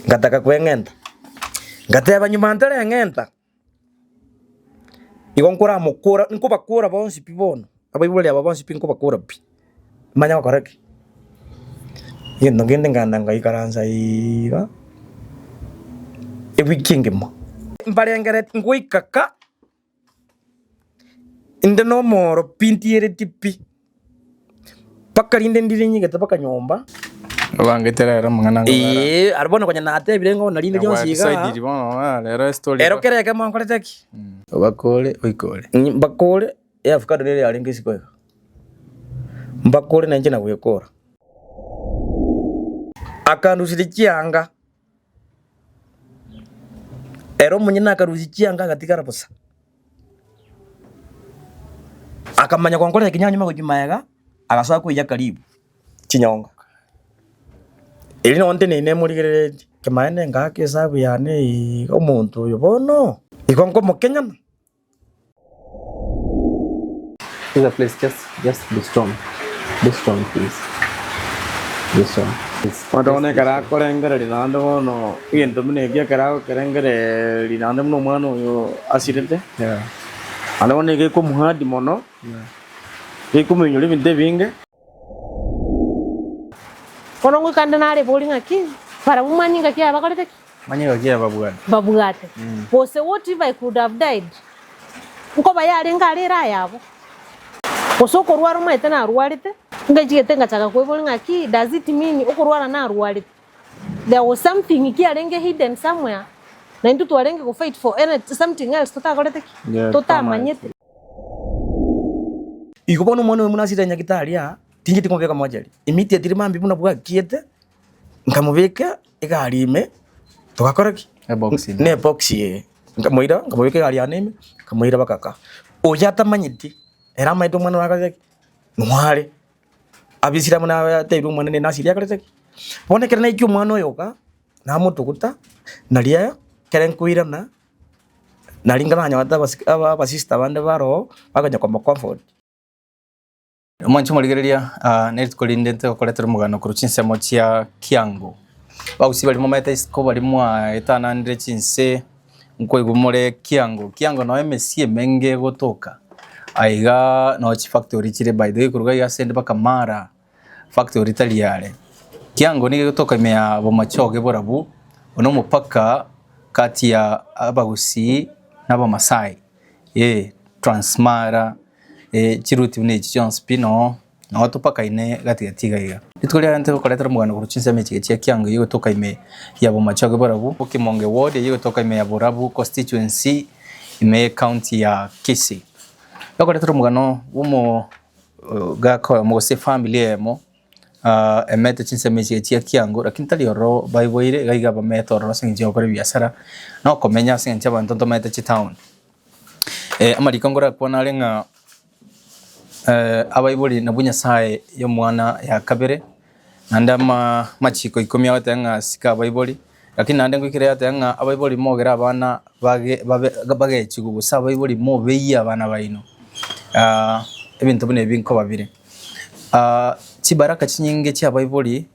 ngataka kweng'enta ngateba nyuma ntare ng'enta igo nkora mukura nkubakura bonsi pibono abaibuli aba bonsi pinkubakura pi manya bakoreki yendo ngende nganda ngaikaranza iga ebikingimo mbarengere nguikaka inde no moro pintiere tipi pakarinde ndire nyigeta pakanyomba Bangetera era mungana ngara arabona kwanya nate birengo narinde byonsiga side ribona era story ero kereke mo nkoreteki bakole oikole bakole ya avocado rere aringi kweka mbakole nanje na gwekora akandu sirikianga ero munyina akaruzikianga gatikara busa akamanya kwa nkole kinyanyuma kujumayaga agasaba kuija karibu kinyonga ili nonte nene murigere kemaene ngake sabu yane omuntu uyo bono ikonko mukenya. Please just be strong please, be strong. Madone kara korengere linando bono yento mune gya kara korengere linando muno mwana uyo asirete alone ge ko muhadi mono ge ko munyuri binde binge kono ngukanda nare bolinga ki para umanyinga ki abakorete manyinga ki babugate bose what if I could have died uko bayare ngarira yabo osoko rwara umete na rwarite ngajigete ngachaka ko bolinga ki does it mean uko rwara na rwarite there was something ki arenge hidden somewhere na ndu twarenge go fight for something else tutakorete tutamanyete iko bono mwana munasira nyagitaria tingi tikomveka mojeri immediately mambi buna bwa kiete nkamubeka igarime tugakoraki ne boxi nkamuira nkamubeka gari aneme nkamuira bakaka oyata manyiti era maito mwana wakazeki nware abisira mwana teiru mwana ne nasiria karezeki bone kerana ikyo mwana yoka na mutukuta nalia kerenkuira na naringana nyawata basista bande baro baganya kwa comfort Mwancho murigereria netkolinde nte koletera mugano kuruchinse mochia kiango bausi bali mometa isko bali mwa etana ndire chinse nko igumore kiango no MSC menge gotoka aiga no chi factory chire by the way kuruga ya sende bakamara factory taliare kiango ni gotoka meya bomachoge borabu ono mupaka kati ya abagusi n'abamasai transmara chiruti bune John Spino no tupaka ine gati gaiga itkolya nte koletera mugano kuruchinse mechi ya kiango yigo toka ime ya bomachoge borabu Kimonge ward yigo toka ime ya borabu constituency ime county ya Kisii koletera mugano umo gako mo se family emo emete chinse mechi ya kiango lakini talioro baiboire gaiga ba metoro singi okore biasara no komenya singi abantu to mete chi town amarikongora kuona lenga abaibuli nabunya sae yo mwana ya kabere nanda machiko ikomya watanga sika abaibuli lakini nande ngikire yatanga abaibuli mogera abana bage chigugu sa abaibuli mo beya abana baino ebintu bune binko babire chibaraka chinyinge cha abaibuli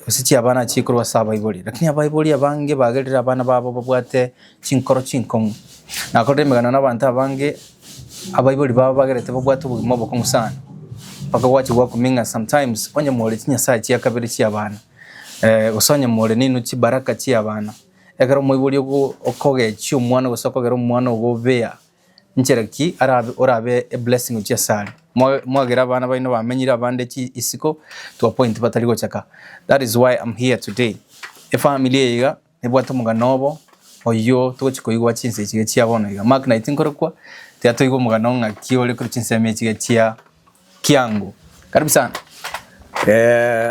usichi abana chikurwa sa abaibuli lakini abaibuli abange bagerera abana babo babwate chinkoro chinkong nakore megana n'abantu abange abaibuli baba bagerete babwate ubugimo bokomusana paka wachi gwa kuminga sometimes onye mole tinya sa chi akabiri chi abana usonye mole ninu chi baraka chi abana egero muibuli okoge chi umwana gusoko gero umwana ubobea nchereki orabe a blessing uchi asali mwagera abana baino bamenyira abande chi isiko to a point batali gochaka. That is why I'm here today. E family yiga nebwata muganobo oyo tochiko igwa chinse chige chia bono yiga mark 19 korokwa teato igo mugano nga kiole kuri chinse mechi chia kiango. Karibu sana.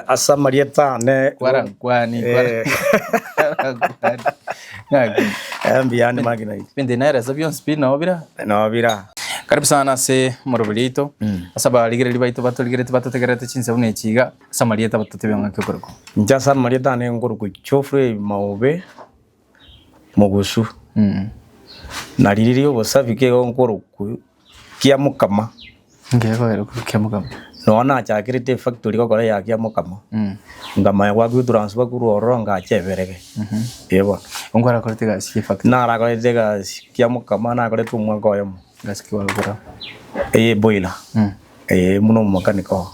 Asa Marieta ne kwani ambiani magina pende na era zabion spin obira karibu sana se morobilito asaba ligere libaito bato ligere bato tegerete chinse une chiga asa Marieta bato tebanga kyoroko nja asa Marieta ne ngoroko chofre maobe mogusu naririri obosabike ngoroko kia mukama ngego ero kia mukama nona achakirite factory gokora yakia mukamo ngama gwaku transfer kuru oronga acheberege yebo ongwara korete gasi factory nara korete gasi kia mukama na korete umwaka oyo gasi kwa gora boiler muno mechanical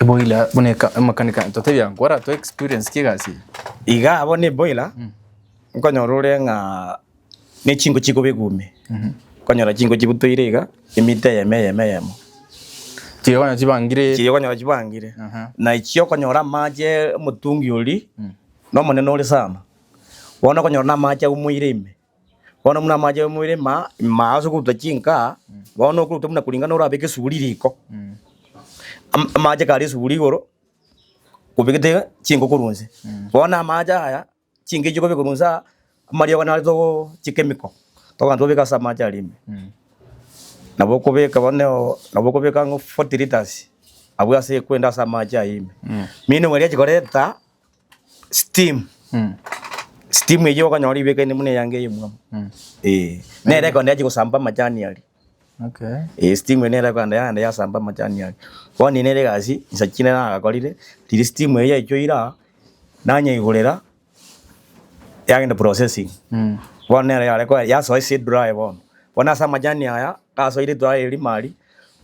boiler buneka mechanical totebya ngwara to experience kigasi iga abone boiler nkonyorure nga ne chingo chiko begume konyora chingo chibutoirega imite yemo tiyo konyora chibangire na ichio konyora maje mutungi uri no monene uri sama wona konyora na maje umuirime wona muna maje umuirima maazo kutachinka wona okuruta muna kulingana urabeke suuliriko maje kali suuligoro kubigete chingo kurunze wona maje haya chinge chiko bekurunza mario kana to chikemiko to kanto beka sama maje alime nabokobeka boneo nabokobeka ngo 40 liters abwase kwenda sama maji ayime mine mwali chikoreta steam steam ejo kanyori beka ni mune yange yimwe nere konde chikusamba majani ali steam nere konde yande yasamba majani ali woni nere gazi nsakine na gakolire tiri steam eyo ichoira nanya igorera yagenda processing wonere yale kwa yaso isi dry wona sama majani aya kaso ile dry ili mali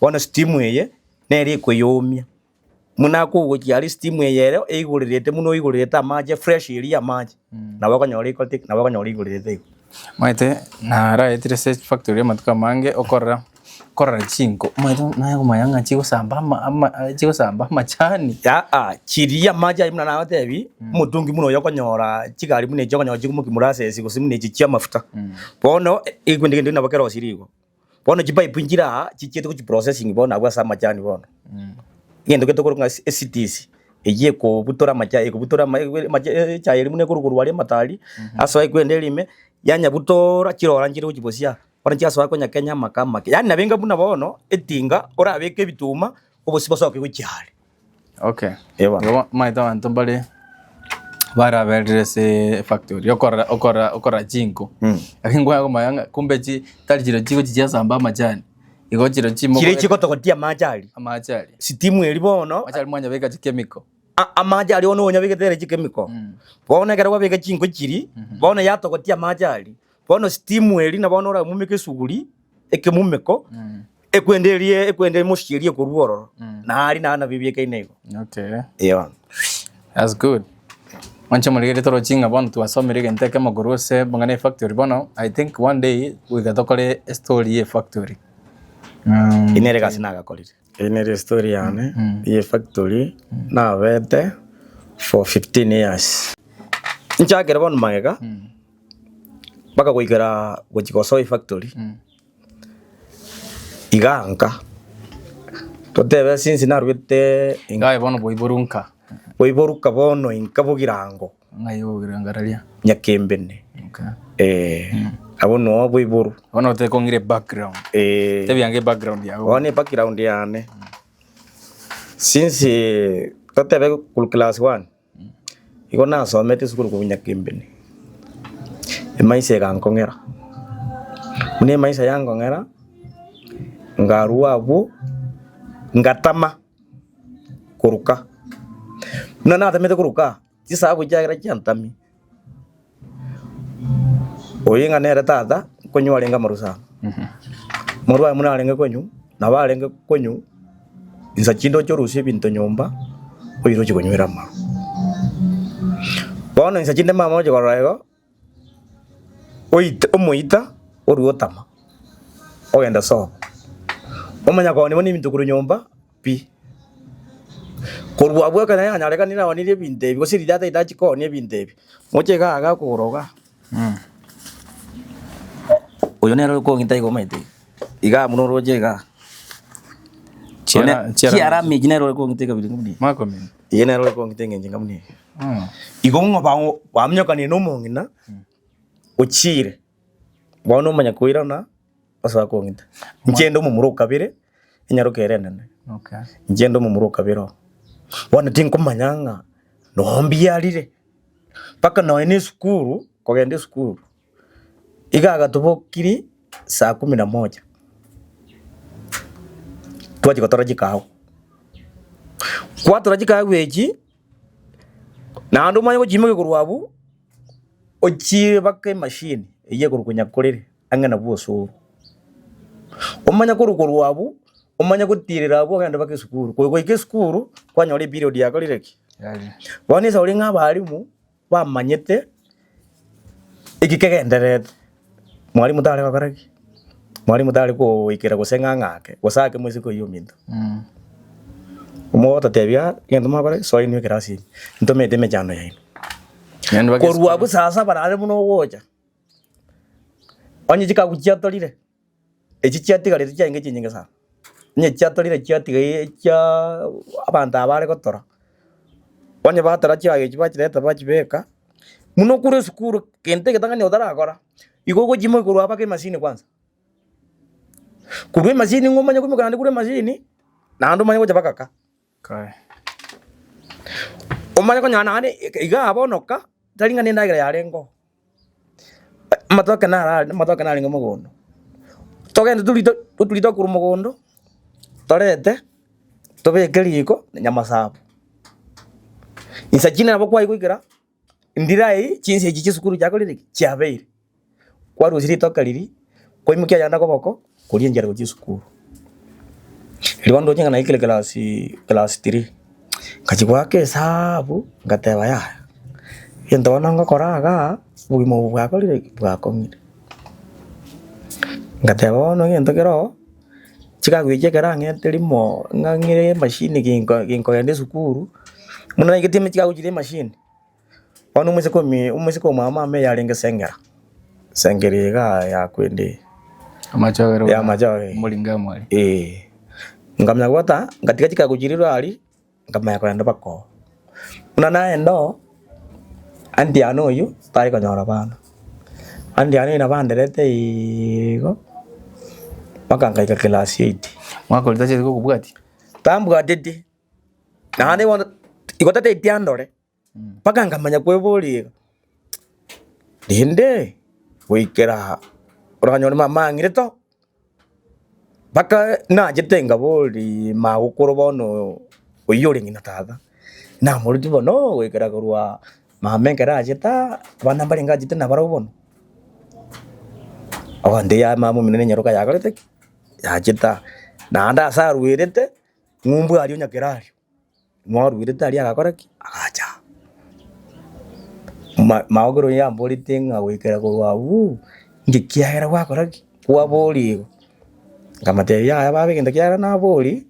wona steam eye nere kweyomia muna ko gokiari steam eyero eigurirete muno igurirete amaje fresh iri amaje na bakanyori kotik na bakanyori igurirete maite na ra etire search factory matuka mange okora chinko maite nayo mayanga chiko samba machani ya chiria maja imna na watebi mutungi muno yokonyora chigari mune chokonyora chikumuki murasesi kusimune chichia mafuta bono igwendegende na bakero sirigo bono chipipe njira chichete ku processing bono abwa sama machani bono ngendo ketokoro nga STC eje ko butora macha ko butora macha cha yeri mune kuruguru wali matali aso ikwendelime yanya butora chirora njire uchibosia ora chaso wako nya Kenya makama yani nabenga buna bono etinga ora abeke bituma obosiboso ke kuchale ewa maita wanto bale bara verse factory okora jinko akingwa ko mayanga kumbe chi talijiro chiko chichasamba majani igochiro chimo kire chiko tokotia majali sitimu eri bono majali mwanya beka chemical amajali ono onya beka tere chemical bono kera wabeka chinko chiri bono yatokotia majali bono sitimu eri na bono ora mumeke suguri ekemumeko ekwende mushirie kuruoro na ali na bibieka inego yeah that's good mancha muligere toro chinga bono tuwasomere genteke magorose bangane factory bono I think one day we gatokole story ye factory inere kasi nagakorire inere story yane ye factory na vete for 15 years nchagera bono magega baka kuikara gochikoso factory iganka totebe since narwete ingaye bono boiboruka bono inkabugirango ngararia nyakembene abono boiboru bono te kongire background tebiange background yago one background yane since totebe kul class 1 iko na somete skulu ku nyakembene maisha gankongera mune maisha yango ngera ngaruwa abo ngatama kuruka na tamete kuruka tisabu jagira chantami oyinga nere tata konyu alenga marusa murwa muna alenga konyu na balenga konyu insa chindo chorusie binto nyomba oyiro chikonywera ma bono insa chinde mama oje koraigo omuita oruotama ogenda so omanya ko ni bintu kuru nyomba pi korwa bwa kana anyareka nira wanire binte biko siri data itachi ko ni binte moche ga kuroga oyo nero ko ngitai ko maite iga muno roje ga chiara mi jinero ko ngitai ka bilingu mako mi yenero ko ngitai ngenga muni igongo bawo wamnyoka ni no mongina ochire bono manya kuirana asa ko ngita ngendo mu muro kabire inyaro kerenene ngendo mu muro kabiro wana tinko manyanga no mbiarire paka no ene skuru ko gende skuru igaga tubokiri saa 11 twaje gotora jikao kwatora jikao weji na andu manya gujime kurwabu ochi bake machine iye kurukunya kurire angana buso omanya kurukurwabu omanya gutirira abo ganda bake sukuru ko ike sukuru kwanyore period ya korireki bone sa uri ng'abarimu bamanyete ikikegenderete mwalimu tare bakoreki mwalimu tare ko ikira gusenga ng'ake gusake mwezi ko iyo minto umota tebia ngendo makore so ini kirasi ntomete mejano yaino korwabu sasa barare muno woja onye jika kuchiatorire echi chiatigare chiange chinyinga sana nye chiatorire chiatiga cha abantu abare gotora onye batara chiage chibachireta bachibeka muno kure sukuru kente getanga nyodara akora igogo jimo kurwaba ke machine kwanza kurwe machine ngomanya kumikana kure machine na andu manya goja bakaka kai omanya ko nyana ane iga abonoka taringa ni ndagira yarengo matoke na ringo mugondo togende tulito kuru mugondo torete tobeke riko nyama sabu insajina abo kwa igikira ndirai chinse iki sukuru cyako ririki cyabeire kwa ruziri tokariri ko imukia yanda ko boko kuri ngera ku sukuru riwando chenga na ikile class 3 kachikwa ke sabu ngateba ya yendo wananga koraga bugimo bwako ririki bwako ngire ngateba wono yendo kero chika gwije kera ngeterimo ngangire machine ginko yande sukuru muna igitime chika gujire machine wanu umwese ko mama me yarenge sengera ya kwende amachawero ya machawe mulinga mwali ngamya gwata ngatika chika gujiriro ali ngamya kwenda bako muna naendo andi ano yu tari konyora bana andi ano ina banderete igo makanga ka class 8 mwako litache ko kubwati tambwa dede nane wona igotate itiandore paka ngamanya kwebori dinde wikera uranyone mama ngirito paka na jetenga bori magukuru bono uyore ngina tata na muri bono wikera kurwa mamengera jeta bana bari ngajite na barobono awande ya mamu minene nyaruka yakorete yajeta na anda sarwirete ngumbu ariyo nyakerario mwarwirete ari agakoraki agacha maogoro ya mbori tinga wikera kurwa ngikiahera gwakoraki kwa bori ngamate ya babe ngikiahera na bori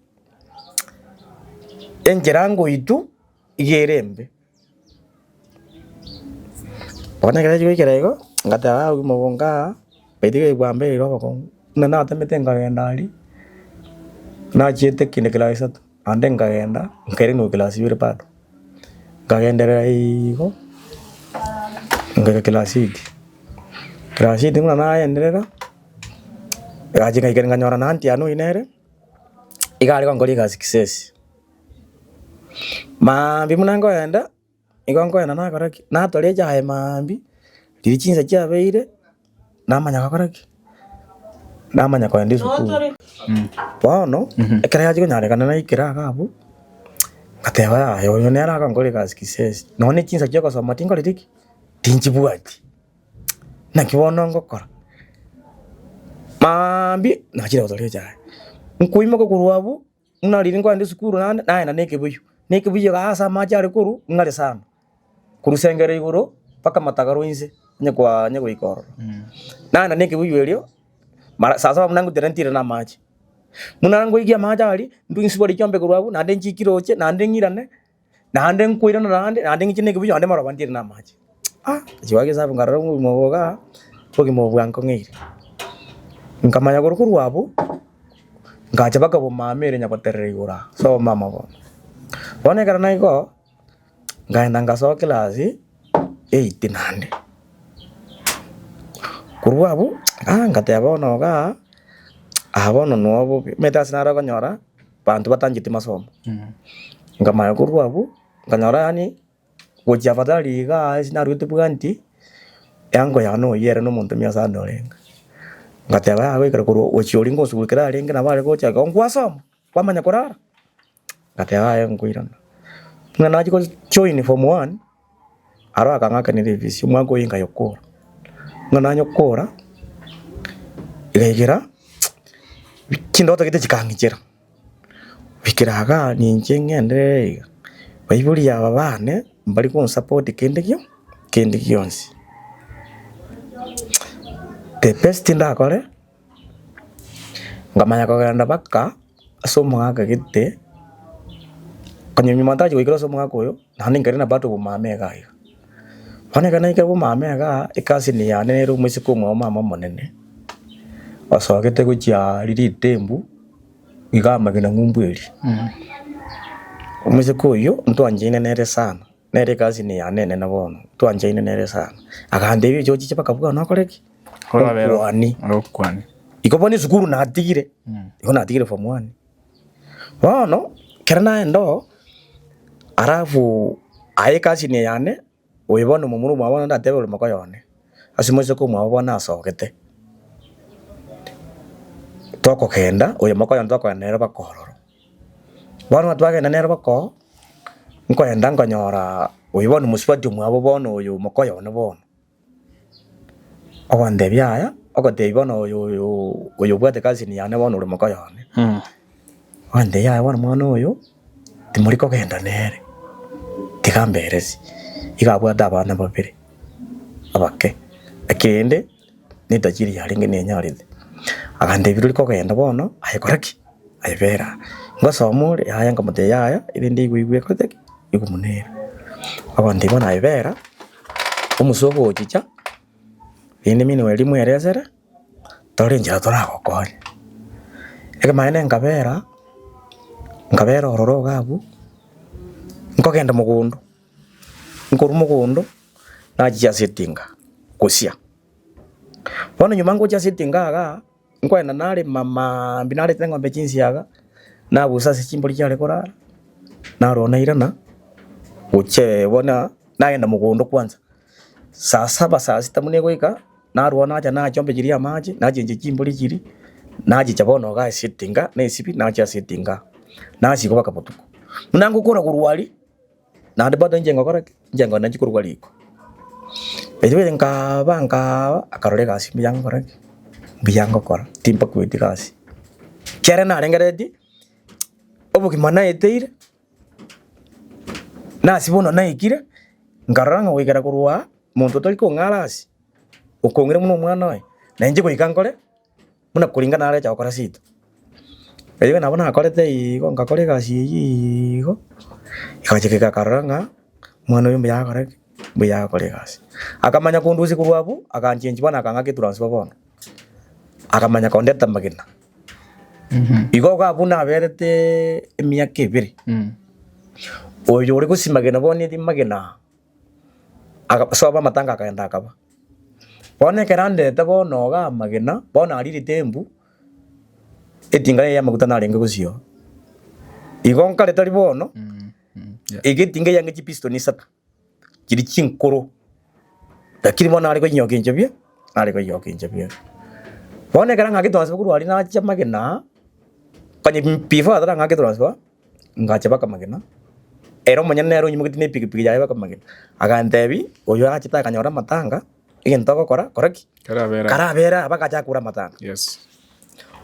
engerango itu igerembe bona kera wikera ego ngata umobonga pedike bwambe iro bako na tamete ngagenda na chete kine class 3 ande ngagenda ngere no class 2 pato ngagendera iko ngere class 8 ngana enderera gaje ngaiken nganyora nanti anu inere igari kongori ga success mambi munango enda igongo enda na koraki na toreja hai mambi dirichinza chabeire namanya gakoraki namanya kwa ndi sukuru bono ekera yaje kunyare kana na ikira gabu kateba yo nera kongori ga success none chinza chako so matingo ritiki tinjibuati na kibono ngokora mambi na chira toreja nkuimo ko kurwabu unaliri ngo ndi sukuru na nekebuyo gasa machare kuru ngale sana kurusengere iguru paka matagaro inse nyekwa ikoro na nekebuyo elio sasa mnangu terentire na machi munango igia majari ndungi sibori kyombe kurwabu na ndenji kiroche na ndengirane na ndenkuira na ndengi nekebuyo ande marabandire na machi jiwage sabu ngararo muboga poki mubwanko ngire nkamanya kurwabu ngacha baka bo mamere nyabaterere igura so mama bo one karana iko ngaenda ngaso class 8 nande kurwabu ngate abono ga abono no metas nara konyora bantu batanjiti masomo ngamaya kurwabu nganyora yani goja badali ga sinaruti buganti yango yano yere no muntu myasa ndorenga ngate ba we karo ochiori ngo sukira renge na bare gocha ngwasomo kwamanya kurara ngatega ngwirana ngana chiko join form 1 aro akangaka ni revisi mwango inga yokora ngana nyokora igira kindoto gite kikangichira bikiraga ninje ngende Baibuli ya babane mbali ko support kende kionsi the best ndakore ngamanya kugenda baka somo aka gite kanyemi mantaji wikira somo aka koyo nani ngari na bato bumame gaiga bane kana ike bumame ga ikasi ni ya nero musiko mwa mama monene asogete kuchya riri tembu igama gina ngumbweli musiko yo ntwanje nere sana nere kasi ni ya nene na bono twanje nere sana akande byo joji chapakavuga nakoreki kwani iko boni sukuru na atigire iko na atigire form 1 bono kerana ndo arafu aye kasi ni yane uyibona mumuru mwabona ndatebe uri mako yone asimose ko mwabona asogete toko kenda uye mako yone toko nere bakororo bono atwage na nere bako nko enda ngonyora uyibona musipati mwabo bono uyu mako yone bono Ogande byaya ogote ibono uyu bwate kazi ni yane bono uri mako yone wande ya wana mwana uyu timuri ko genda nere tikamberezi igabwata abana babiri abake akende nitajiri yaringe nenyaride agande biruri ko genda bono ayikoraki ayibera ngosomure yaya ngamude yaya irinde igwigwe koteki igumunera abandi bona ayibera umusogo ojicha indi mini weli mwerezere tori njira torakokore eke maene ngabera ororo gabu nkogenda mugundo nkuru mugundo najia settinga kusia bono nyuma ngo settinga ga nkwenda nale mama binale tengo mbe jinsi yaga na busa sechimboli cyale korara narona irana uche bona naenda mugundo kwanza saa 7 saa 6 munego ika narona acha na chombe jiri amaji naje chimboli jiri naje chabono ga settinga nesipi naje settinga nasi ko bakapotuko munango kora kurwali na ndebado njengo na chikurwali iko ejo nka banga akarole kasi biyango kora timpa kwiti kasi kera na rengeredi obuki mana eteire nasi bono na ikire ngaranga wigera kurwa muntu tori ko ngarasi ukongere muno mwana we na nje ko ikankore muna kuringana ale cha okora sito eyo nabona akorete igo ngakore kasi igo ikajike karanga mwana uyu mbiyakore kasi akamanya kunduzi kurwabu akanchenji bana akangake transfer bono akamanya kondeta magina igo gabuna aberete emyaka ibiri oyo uri gusimagena bone di magena akasoba matanga akaenda akaba bone kerande tabono ga magena bona ariri tembu etingane ya maguta narenga gusio igonka letari bono igitinga yange chipistoni sata kiri chinkoro lakini mwana ariko nyokinje bye bone karanga kitonse kuru ari na chamagena kanye pifa atara ngake transfer ngache baka magena ero monyane nyimugitine pikipiki yawe baka magena agandebi oyo achita kanyora matanga igentoko kora koraki karabera bakacha kura matanga yes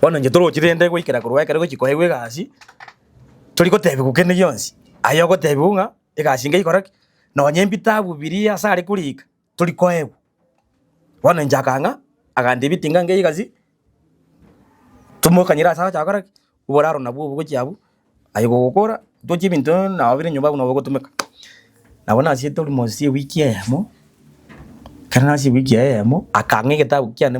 bono nje toro chirende gwikira kurwa kare gukikohegwe gasi turi gotebe gukene yonsi ayo gotebe unga igashinga ikoraki no nyembita bubiria sare kurika turi kohebu bono njakanga agande bitinga nge igazi tumukanyira sawa chakoraki uboraro nabwo bugo cyabu ayo gukora tochi bintu na abire nyumba kuno bugo tumeka nabona si turi mosi wiki yemo kana si wiki yemo akange getabu kyane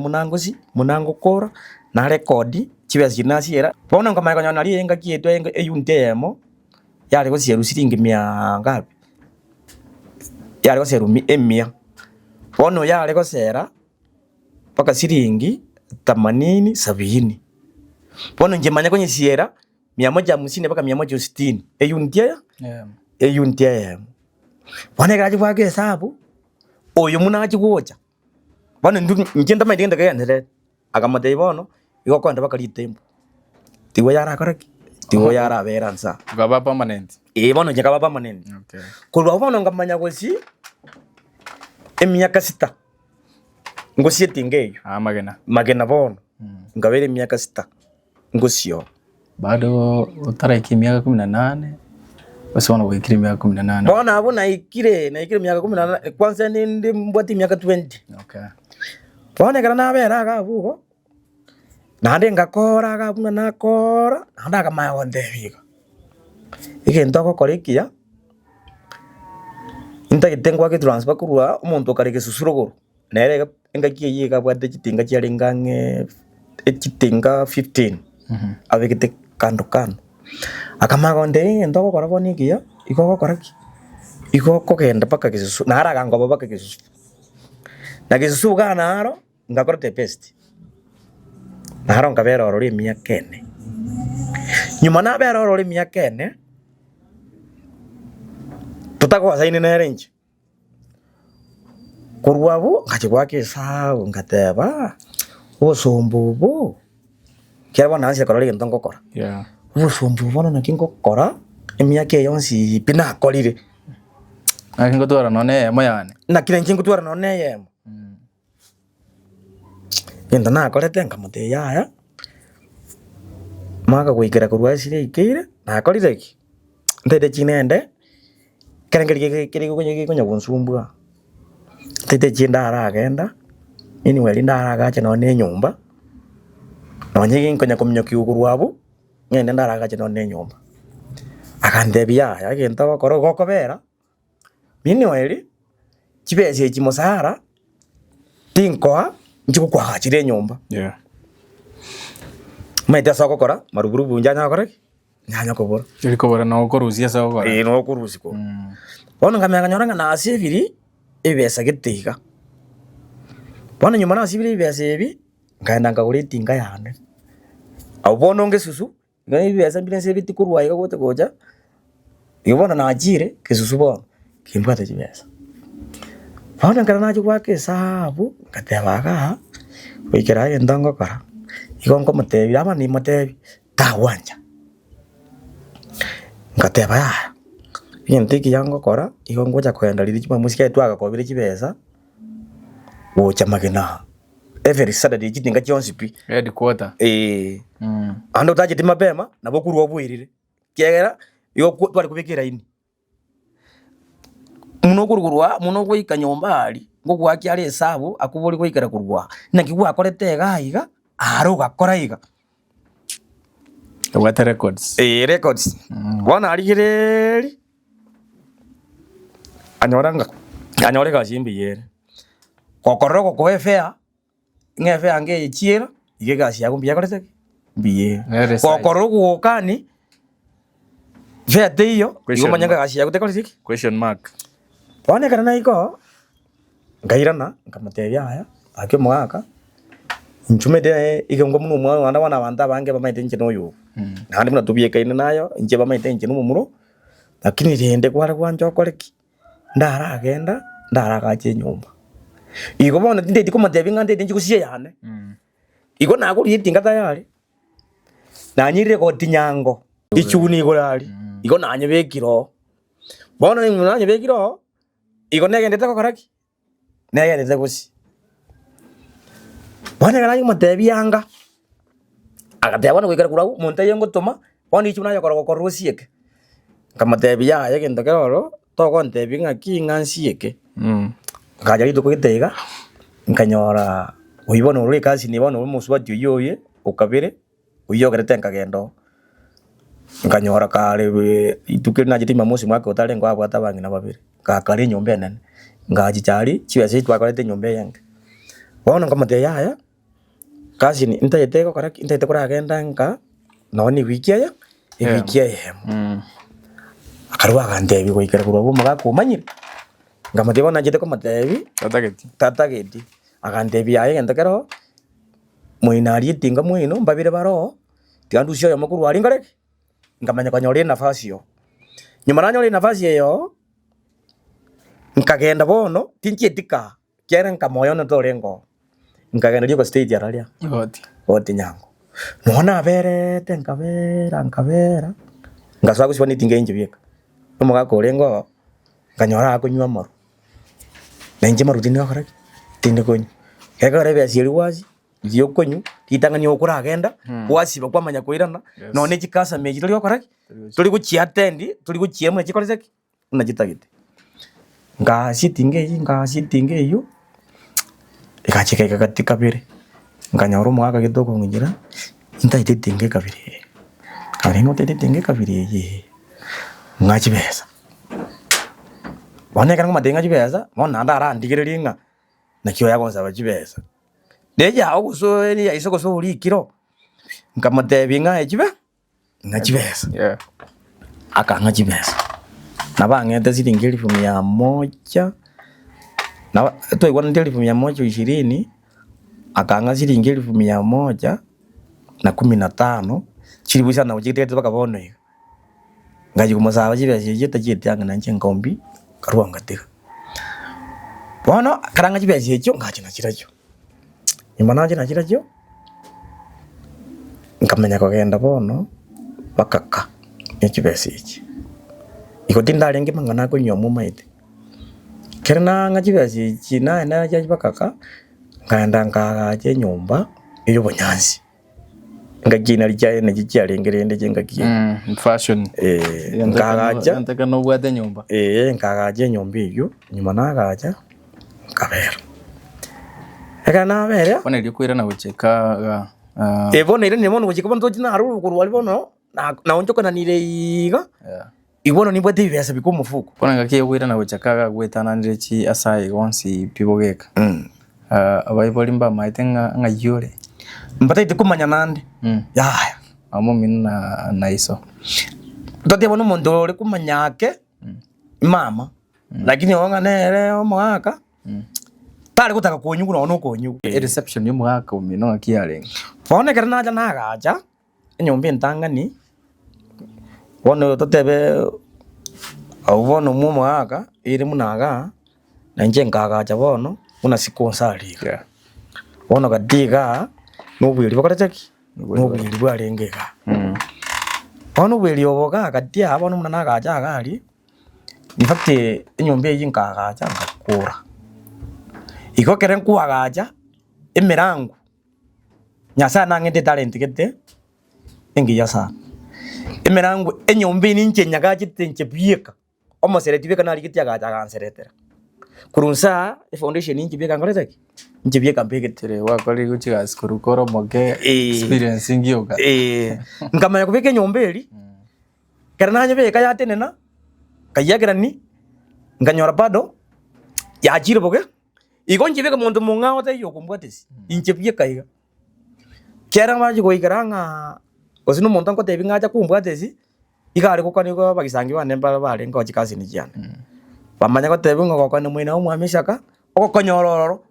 munango kora na rekodi chibasi nasiera bona ngoma yakanya nali enga kieto enga eyunte yemo yale ko sieru siringi 100 ngapi yale ko seru 100 bono yale ko sera paka siringi 80 70 bono njemanya kwenye siera 150 paka 160 eyunte yemo bona gaji bwage hesabu oyo munaji gocha bona ngenda maidenda kayandere akamate bono iko kwanda bakali tempo tiwe yara koraki tiwo yara beransa Gaba permanent. bono nyaka baba manene Okay. kulwa bono ngamanya gosi emyaka 6 ngosie tingeyo magena bono ngabere emyaka 6 ngosio bado utariki miaka 18 basi wana wikiri miaka 18 bona abo naikire miaka 18 kwanza ndi mbwati miaka 20. Okay. Bona kana nabera gabugo nande ngakora gabuna nakora nanda kama onde bigo igento gukorikia intagitengwa ke transfer kurwa umuntu karike susuruguru nere engakiye yiga bwate kitinga cyaringange ekitinga 15 abigite kando akamaga onde ndo gukora bonikia iko gukora ki iko kogenda paka kisusu naraga ngoba paka kisusu na kisusu ganaro ngakora te best naro ngabera orori myaka 4 nyuma na bera orori myaka 4 tutako asaini na range kurwabu ngachigwa kisabu ngateba osombubu kyaba nansi korori ntongo kora osombubu na kinkokora emyaka yonsi pina kolire akingo twara none moyane na kile nkingo twara none yemo yenda na korete nkamute yaya maka kuikira kurwa sire ikire na korire ki ndede chinende kere kunya kunsumbua tete chinda aragenda ini weli ndaraga cha none nyumba na nyingi konya komnyo kiugurwabu ngende ndaraga cha none nyumba akandebia yagenda gokoro gokobera mini weli chibese chimusara tinkoa njikukwaga chire nyumba maita sokokora maruburu njanya kora nyanya kobora iri kobora no korusia sokokora no korusiko bona ngamya kanyoranga na asibiri ibesa gitiga bona nyuma na asibiri ibesa ebi ngaenda ngagure tinga yane au bono ngesusu ngai ibesa mbile sebi tikurwa iga gote goja ibona na ajire kesusu bona kimbata chibesa bona ngara na chukwa kesabu katebaga wikira yendongo kora igongo matebi ama ni matebi tawanja ngateba ya yentiki yango kora igongo cha kwenda lili chima musika etwaga ko bile chibesa wo chamagena every Saturday chitinga chonsipi headquarter ando taje timapema na bokuru obwirire kegera yo twali kubikira ini muno kurugurwa muno kuika nyomba ali ngokwa kyali hesabu akubuli kuikira kurwa nakigwa akorete gaiga aro gakora iga what records records wana aligireri anyorega shimbi yere kokoroko ko efea ngefe ange chiera igega sia kumbia korete biye kokoroko kani vete iyo yomanyanga gasia kutekorisiki question mark wane kana naiko ngairana ngamateya haya ake mwaka nchumede igongo muno mwa wana banta bange bamaite nchino yo nandi muna tubiye kaina nayo nche bamaite nchino mumuro lakini riende kwara kwanja koreki ndara agenda ndara gache nyumba igo bona tinde tiko matebi ngande tinji kusiye yane igo nago ritinga tayari na nyire ko tinyango ichuni igo rali igo nanye bekiro bona ni nanye bekiro igo negendete ko koraki negendete kusi bona kana matebi yanga akatebana kwikara kuragu monta yengo toma bona ichuna yakora ko korosieke kamatebi ya yagenda keroro to kontebi ngaki ngansieke ngaja itu kwitega nkanyora uyibona uri kasi ni bona umusubati uyoye ukabire uyogerete nkagendo nkanyora kare itukire na jitima musi mwaka utale ngo abwata bangi na babire kakari nyombe nene ngaji chari chiwese twakorete nyombe yange bona ngamate yaya kasi ni intayeteko karaki intayeteko agenda nka noni wiki aya wiki aya akarwa gandebi goikera kurabo magako manyire ngamate bona jete ko matebi tatageti agandebi aye ngendakero muinari tinga muino mbabire baro tiandu cio yamakuru ari ngare ngamanya kanyore nafasi yo nyuma nanyore nafasi yo nkagenda bono tinchietika kera nkamoyo na torengo nkagenda liko stage araria oti nyango nona berete nkabera ngasoa gusiba nitinga inje bieka omuga korengo nganyora akunywa maro na inje maro tini akora tini konyu kega rebe asieri wazi yo konyu titangani okura agenda wasiba kwamanya koirana none chikasa meji tuli akora tuli guchia tendi tuli guchia mwe chikora zeki unajitagite ngasitinge iyo ikacheka katika bere nganyora omuga gitoko ngira intaititinge kabiri karengo tetitinge kabiri ye ngachibesa bone kana matenga chibesa mona ndara ndigiriri nga nakyo yagonza bachibesa deja oguso eri isoko so uri kiro ngamatebi nga echibe ngachibesa Yeah. akanga chibesa nabangete silingi 100 na to igwana ndi 120 akanga silingi 115 chilibusa na ujite baka bono ngaji kumusaba chibesa chita chitanga nanje ngombi karuanga tika bono karanga chibesa echo ngachi nachiracho nyuma nanje nachiracho nkamenya kugenda bono bakaka ekibesa echi iko tindale ngimangana ko nyomo maite kerna ngachibesa echi na jaji bakaka nganda ngaje nyumba iyo bonyansi ngagina lijaye na jichale ngerende jengakie Fashion. ngagaja Nataka no bwate nyumba. ngagaje nyumba iyo nyuma nagaja kabera eka na bere Bona iri kwira na gucheka bona ire nimono gucheka bono tojina aru kurwali bono na onjoka na nire iga yeah. ibono nibwate bibesa bikumufuko Bona ngakie kwira na gucheka gwetana ndirechi asai gonsi pibogeka abaiboli mba maite nga yure mbataite kumanya nande yaya amo minna na iso tote bono mondo ore kumanyake mama lakini wanga nere omwaka tali kutaka kuonyuku na ono kuonyuku reception yo mwaka umino ngakialenga fone kerna aja nagaja enyombe ntangani bono totebe au bono mu mwaka iri munaga na nje ngagaja bono una sikonsaliga yeah. bono gadiga nobwiri bakorachaki nobwiri bwarengeka bono bwiri oboga gadia bono muna nagaja agali in fact enyombe yinkagaja ngakura iko keren kuagaja emirangu nyasa nangende talent gete engi yasa emirangu enyombe ninche nyagaje tenche bieka omosereti beka nali gitia gaja ganseretera kurunsa foundation ninche bieka ngorezaki nche bieka mbegetere wakali guchiga skurukoro moke experience ngioka ngamanya kubeka nyombeli karanaje beka yatenena kayagerani nganyora bado ya ajire boge igonje beka muntu mungao te yokumbwatesi inche bieka iga kera maji goigaranga osino muntu ngo tebi ngaja kumbwatesi igare kokani ko bagisangi bane bale ngo chikasi ni jana bamanya ko tebi ngo kokani mwina umwamishaka okokonyororo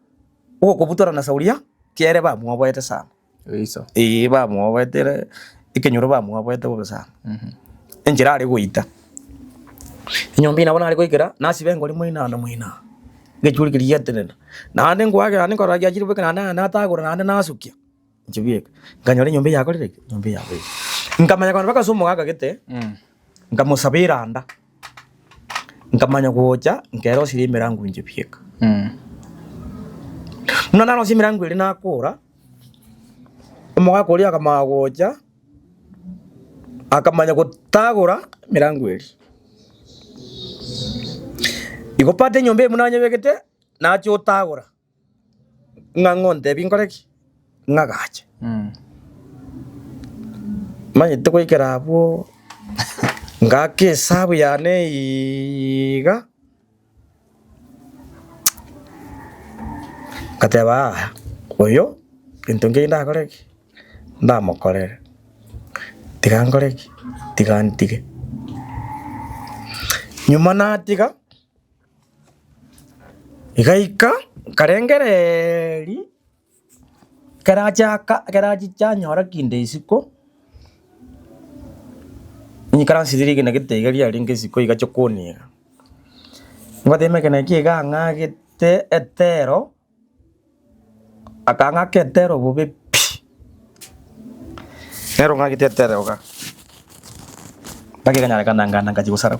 okobutora na sauria kere ba mwabwete sana iso ba mwabwete ikenyoro ba mwabwete bo sana enjira ari goita inyombi nabona ari goikera nasibe ngo limwina na mwina gechuri kiriya tenena nande ngwage ane koragia ajiri beka na tagura nande nasukia njibieka nganyore nyombe yako rire nyombe yako ngamanya kana baka sumo gaga gete ngamusabira anda ngamanya goja ngero siri mirangu njibieka muna no simirangu iri nakura umuga kuri akamagoja akamanya gutagura mirangu iri igopate nyombe munanye begete nacho tagura ngangonde binkoreki ngagache manye toko ikerabo ngake sabu yane iga kateba oyo intonge nda koreki nda mokorere tigankoreki tigantige nyuma na tiga igaika karengereri karacha nyora kinde isiko ni karansidiri kina kitega ringe isiko igacho koniga ngodeme kana kiga ngagete etero akanga ketero bobe Nero ngagitetere oka. Bagi kanyara kananga ngaji usara.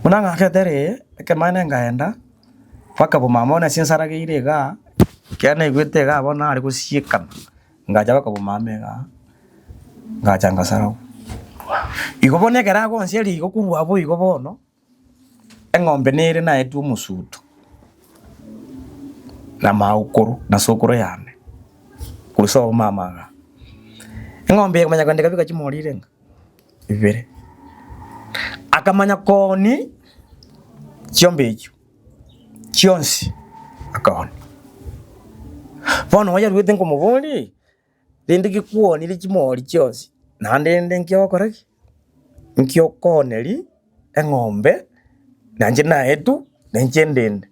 Munanga ketere ke mane ngaenda. Paka bumamona sinsara ke irega. Kiana igwetega bona ari kusiekana. Ngaja baka bumamega. Ngaja ngasara. Igobonekera go nsieri igokuru abo igobono. Eng'ombe nere na etu musuto. Na maukuru na sokoro yane. Kuso mamaga. Eng'ombe akamanya kwandika bika chimorirenga. Ibere. Akamanya koni chiombe icho. Chionsi akoni. Bono waya rwete ngomoboli. Rinde gikuoni ri chimori chionsi. Na ndende nkyo koraki. Nkyo koneri eng'ombe nanje na etu nanje ndende.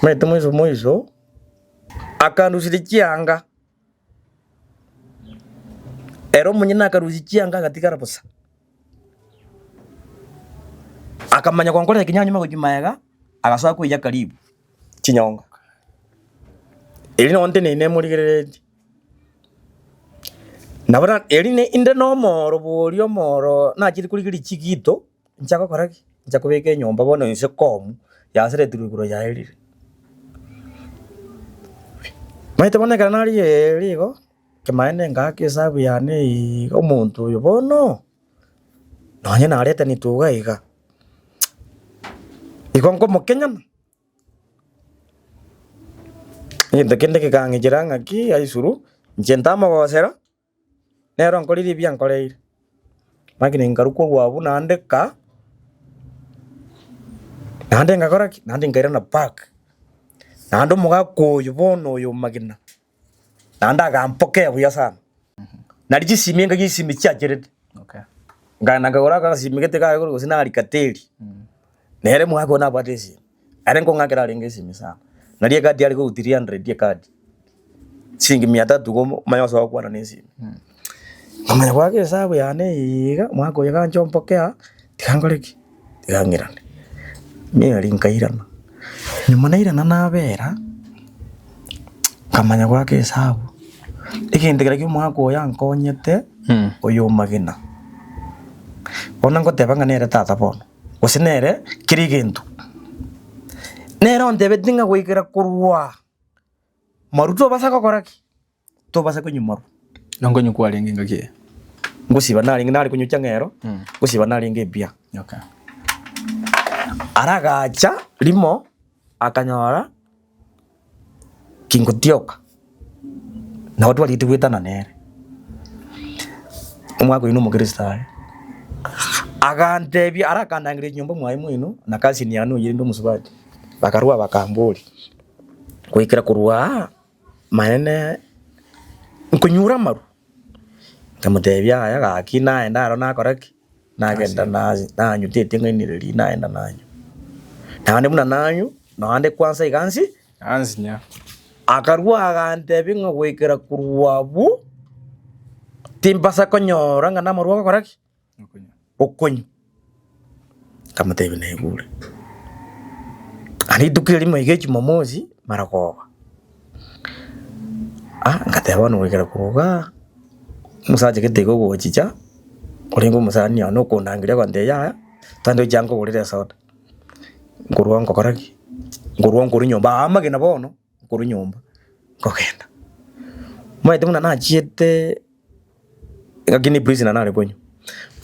Mete mwizo akandusire chianga. Ero munyina akaruzi chianga katika raposa. Akamanya konkole kinyanyuma kujimaega akasaka kuija karibu chinyonga. Eli nonte nene muligereti. Nabona eli ne inde no moro bolio moro na chiri kuligiri chikito nchako koraki nchako beke nyomba bono nse komu yasere turuguro ya eli. Maite bone kanali eligo kemaene ngake sabu yane omuntu yo bono nanye nareta nituga iga ikonko mokenyana ndekende kikange jiranga ki aisuru njentama gosera nero nkoliri bya nkoleire makine ngaruko gwabu nandeka nande ngakoraki nande ngaira na park nando mugako yubono yo magina nanda gampokea buya sana nariji siminga gisimi cyagirete Okay. ngana ngakora ka simigete ka ko sinari kateli nere mwako na batesi are ngo ngakira lenge simi sana nari kadi ari ko 300 ya kadi singi 300 ko mayo sawa kwa na simi mama kwake sabu yane iga mwako ya kanjo mpokea tikangoleki tikangirane me ari nkairana nyuma nairana nabera kamanya kwake sabu ikindigera ki mwako ya nkonyete oyo magina bona ngotebanga nere tata bono usinere kiri gintu nero ndebe tinga gwikira kurwa maruto basaka koraki to basaka nyumaru Nongo nyukwa lengi ngaki. ngusiba nali kunyucha ngero ngusiba nali ngebia. Okay. Aragacha limo akanyora kingotioka na watu walitwita nere umwako inu mukristo agantebia arakandangire nyumba mwaimu ino na kasi ni anu yendo musubati bakarua bakambuli kuikira kurua manene nkunyura maru kamutebia aya gakina enda aro nakoraki nagenda na nyutete ngeniriri naenda nanyu nande muna nanyu nande kwanza igansi Anzinya. akarua agantebia ngwikira kurua bu timbasa konyora ngana maru koraki okonyu kamutebia negure ani dukiri maigechi momozi marakoba ngateba no wikira kuruga musaje ketego gochicha orengo musani ano kondangira kwande ya tando jango gorire soda ngurwa ngokoraki ngurwa nguru nyomba amagena bono nguru nyomba ngogenda maite muna na chiete ngakini prison na nare konyo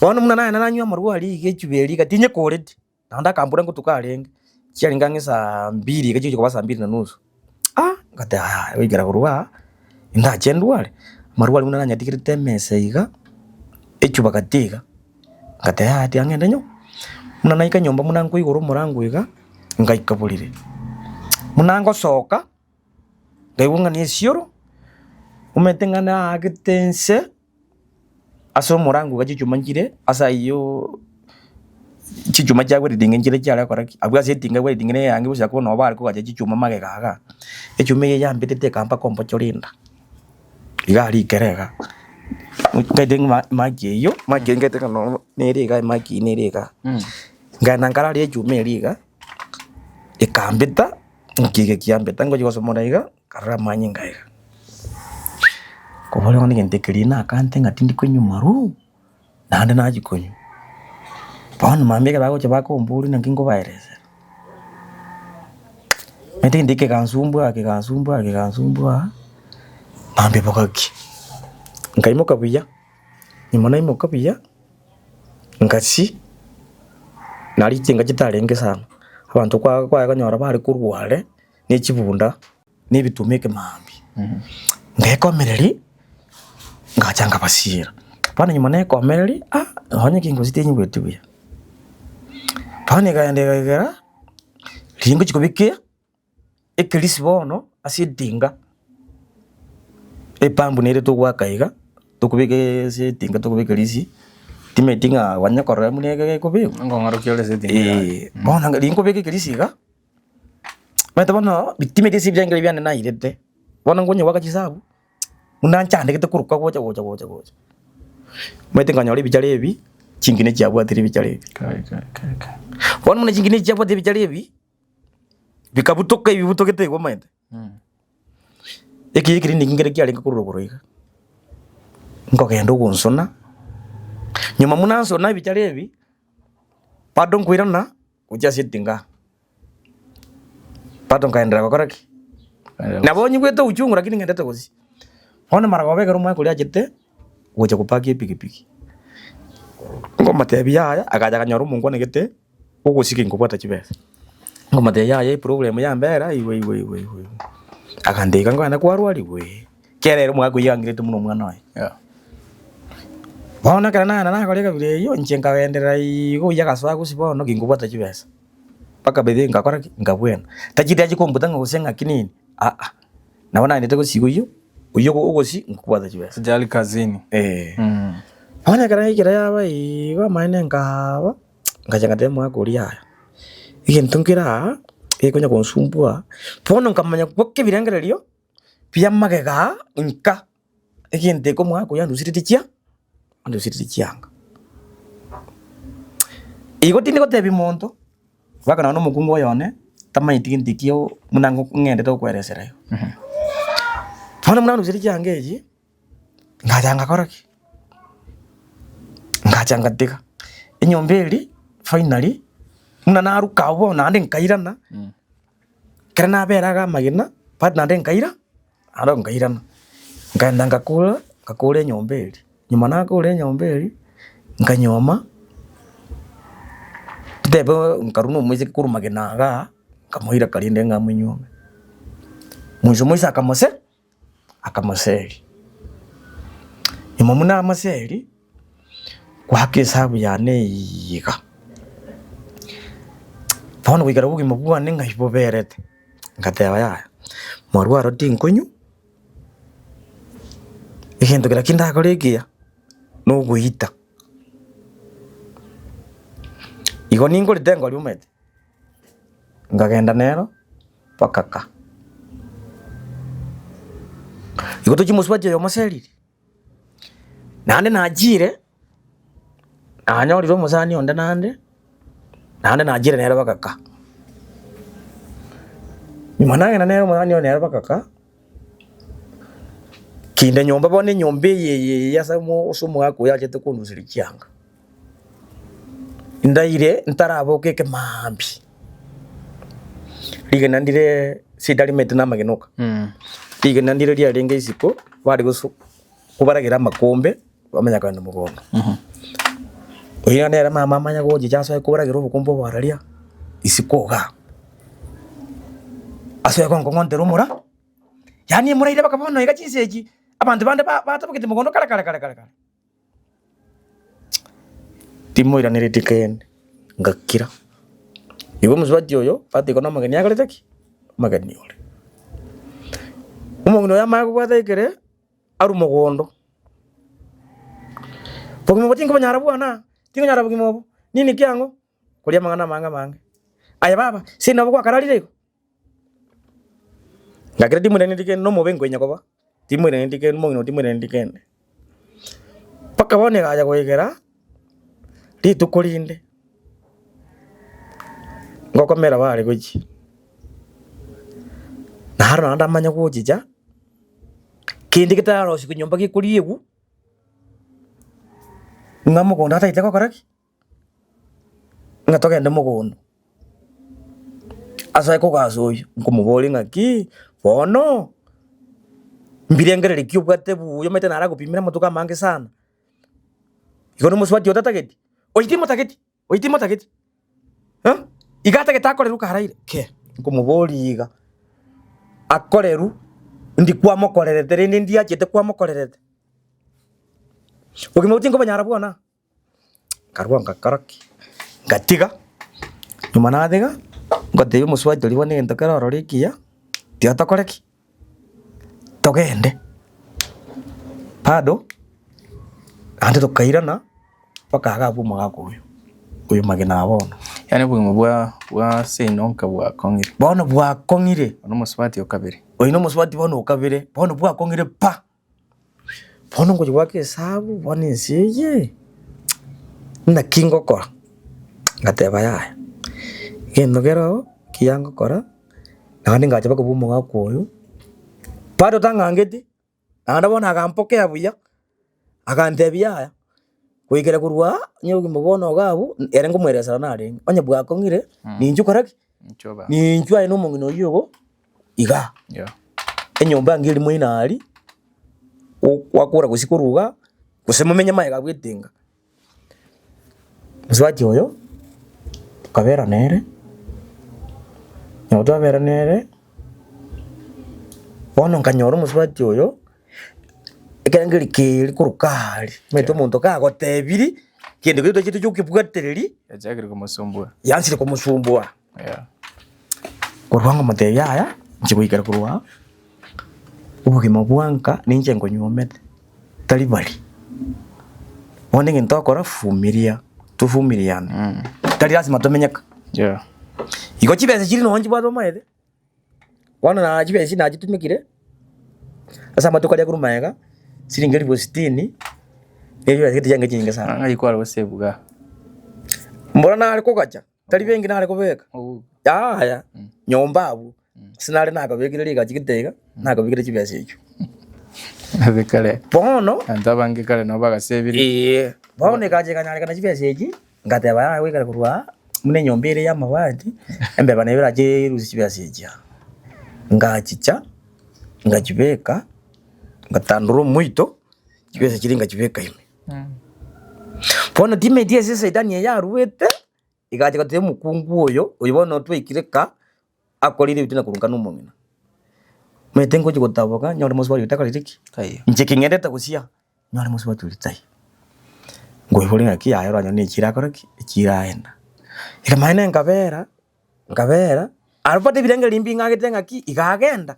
bono muna na nanywa marwali igechuberi gatinye koreti nanda kambura ngutukarenge chiaringange saa 2 gachicho kwa saa 2:30 ngate wikira kuruga inda chendwale marwali muna na nyatikirite meseiga echuba gatiga ngate ati angende nyo muna naika nyomba muna ngwiguru muranguiga ngaikabulire muna ngosoka ngaiwunga ni sioro umetengana agitense aso murangu gachichuma ngire asa iyo chichuma chagwe ridinge ngire cyara koraki abwa setinga we ridinge yange busa ko no bari ko gaje chichuma mage gaga echume yambitete kampa kompo chorinda igari kerega ngedeng magi yo magi ngete kano neriga magi neriga ngana ngarari echume riga ikambita ngige kiambita ngo jiko somora iga karra manyinga iga Kobole ngone gentekelina akante ngatindi kwenyu maru. Nande naji kwenyu. Pon mambeke bago chabako mburi na kingo bairese. Mete ndike kansumbwa. Mambe bokaki. Nkaimoka buya. Nimona imoka buya. Ngasi. Nari tinga kitarenge sana. Abantu kwa kanyora bari kurware n'ekibunda n'ibitumike mambi. Ngekomereri ngachanga basira. Pana nyuma nekomereri honye kingo zitenyi bwetu buya. Pane gaendegera ringo chikobike ekilisi bono asidinga epambu nere to gwakaiga tukubike sidinga tukubike lisi timetinga wanya korra munege kobe ngongaro kyole sidinga bono ringo beke kilisi ga meta bono bitimete sibyangira byane na irete bono ngonye wakachisabu munanchande kete kuruka gocha meta nganyori bichalebi chingine cyabwatiri bichalebi kai bono mune chingine cyabwatiri bichalebi bikabutoka ibibutokete go mende ekiri ningere kyalenga kurugoroiga ngogenda ugunsona nyuma munansona bichalebi padon kwirana uja sitinga padon kaendera gokoraki nabonye gwete uchungura kini ngendete gozi ona maragobe gero mwe kulia jete gocha kupaki pikipiki ngoma tebia aya akaja kanyoro mungu negete ugusiki ngubata chibesa ngoma tebia aya problem ya mbera iwe akandika ngwana kwarwari we kerero mwako yangirete muno mwana wae bona kana na koleka bire yo nchenga wenderera igo yakaswa kusibono ngingubata chibesa paka bede ngakora ngabwena tajidi kombuta ngosenga kinini naona nite kusigo yo uyo ugosi ngubata chibesa jali kazini bona kana ikira yaba igo maine ngaba ngachanga temo akoria igentunkira ikonya konsumbua pono nkamanya koke birengererio pia magega nka igente ko mwako yandusiritikia andusiritikianga igo tindi ko tebi monto wakana no mukungo yone tamaiti ndikio munango ngende to kwereserayo pono munango siritikianga eji ngajanga koraki ngajanga tika inyombeli finally muna ruka ubona ande nkairana kana beraga magina pat nande nkaira aro nkairana nganda ngakule nyombeli nyuma nakule nyombeli nkanyoma debo nkaruno mwezi kuru magina ga kamuhira kalinde ngamunyome mwizo mwisa akamaseli nyuma muna amaseli kwa kesabu yane yiga Pano wikara bugi mabua nenga hipoberete ngateba ya mwarwaro tinkonyu igento kira kinda koregia no guita igo ningo litengo lyumete ngagenda nero pakaka igo tuchimuswaje yo maseliri nande najire anyori ro musani onda nande najire nero bakaka nyuma na nero musani nero bakaka kinde nyomba bone nyombe ye yasamo usumu wako yaje tekundusirikianga ndaire ntaraboke ke mambi lige nandire sidali metna magenoka lige nandire lia lenge isiko bari gusu kubaragira makombe bamenya kandi mugondo oya nera mama manya goje jaso kubaragira ubukombo bwaralia isikoga aso yakongo ngonte rumura yani muraire bakabona igachiseji abantu bande batabukite mugondo kala timo iranire tikene ngakira ibo muzwati oyo pati kono magani yakoleteki magani ole umugino yamaye kubwatekere ari mugondo pokimo botingo banyara bwana tingo nyara bugimo nini kyango kulia mangana manga aya baba sina bwo akaralire ngakira timo iranire tikene no mobengo nyakoba timo iranire tikene mugino timo iranire tikene paka bone gaja kwegera tukulinde ngokomera bari guki naro ndamanya kujija kindi kitaro siku nyomba gikuriegu ngamo konda ta iteko koraki ngatoke ndemo kondo asa ko gasoyo nkumubole ngaki bono mbirengere kyubwate buyo mete nara gupimira motuka mange sana ikono muswati otatageti oitimo tageti igata getakoreru karaire ke nkumuboliga akoreru ndi kwa mokorerete rindi ndia chete kwa mokorerete ukimuti ngo banyara bwana karwa ngakaraki ngatiga nyuma nathiga ngoteyo muswati uri bone ndokera rorikia tia takoreki togende pado ande tokairana pakaga buma gakuyo uyu magena abono yani bwimo bwa sinonka bwa kongire bono bwa kongire ono muswati okabere oino muswati bono okabere bono bwa kongire pa bono ngo jwake sabu bono nsiye na kingo kora ngateba yaya gendo gero kiyango kora nandi ngacha bako buma gakuyo pado tangangeti anda bona agampokea buya agantebia aya kuigera kurwa nyogi mubono gabu erengo mweresa nare onye bwa kongire ninju koraki nchoba ninju ayi no mungino yogo iga enyomba ngiri mwinari wakura kusikuruga kusemumenya maye gagwitinga muswaji oyo kabera nere nyoto abera nere bono nkanyoro muswaji oyo ekengeri kiri kurukari meto muntu kagotebiri kindi gito kitu cyukibwatereri yajagire kumusumbua yansire kumusumbua kurwanga mateya aya njigwikara kurwa ubugima bwanka ninje ngo nyomete tali bali wone ngento akora fumiria tufumiriana tali lazima tumenyeka iko kibese kiri no nji bado maede wana na kibese na gitumikire asa matoka ya kurumaega siringeri bostini eyo yakiti yange kinga sana ayikwara wasebuga mbona nali kokacha tali bengi nali kobeka ya nyomba abu sinali nakabekire liga kigitega nakabekire kibese ekyo abekale bono antabange kale no bagasebiri bono kaje kanyali kana kibese eki ngateba ya wekale kurwa mune nyombere ya mabati embeba nebera je ruzi kibese ekya ngachicha ngakibeka ngatanduro muito kibese kiringa kibeka ime bono time die sese idani ya ruwete igaje gate mukungu oyo uyibona twikireka akolire bitina kurunga n'umumina metengo gutaboka nyore muswari utakaliriki njeki ngende takusia nyore muswari tulitai ngo ihore ngaki ya yaro nyone kirakoraki kiraenda ikamaina ngabera arupate birenge limbi ngagete ngaki igagenda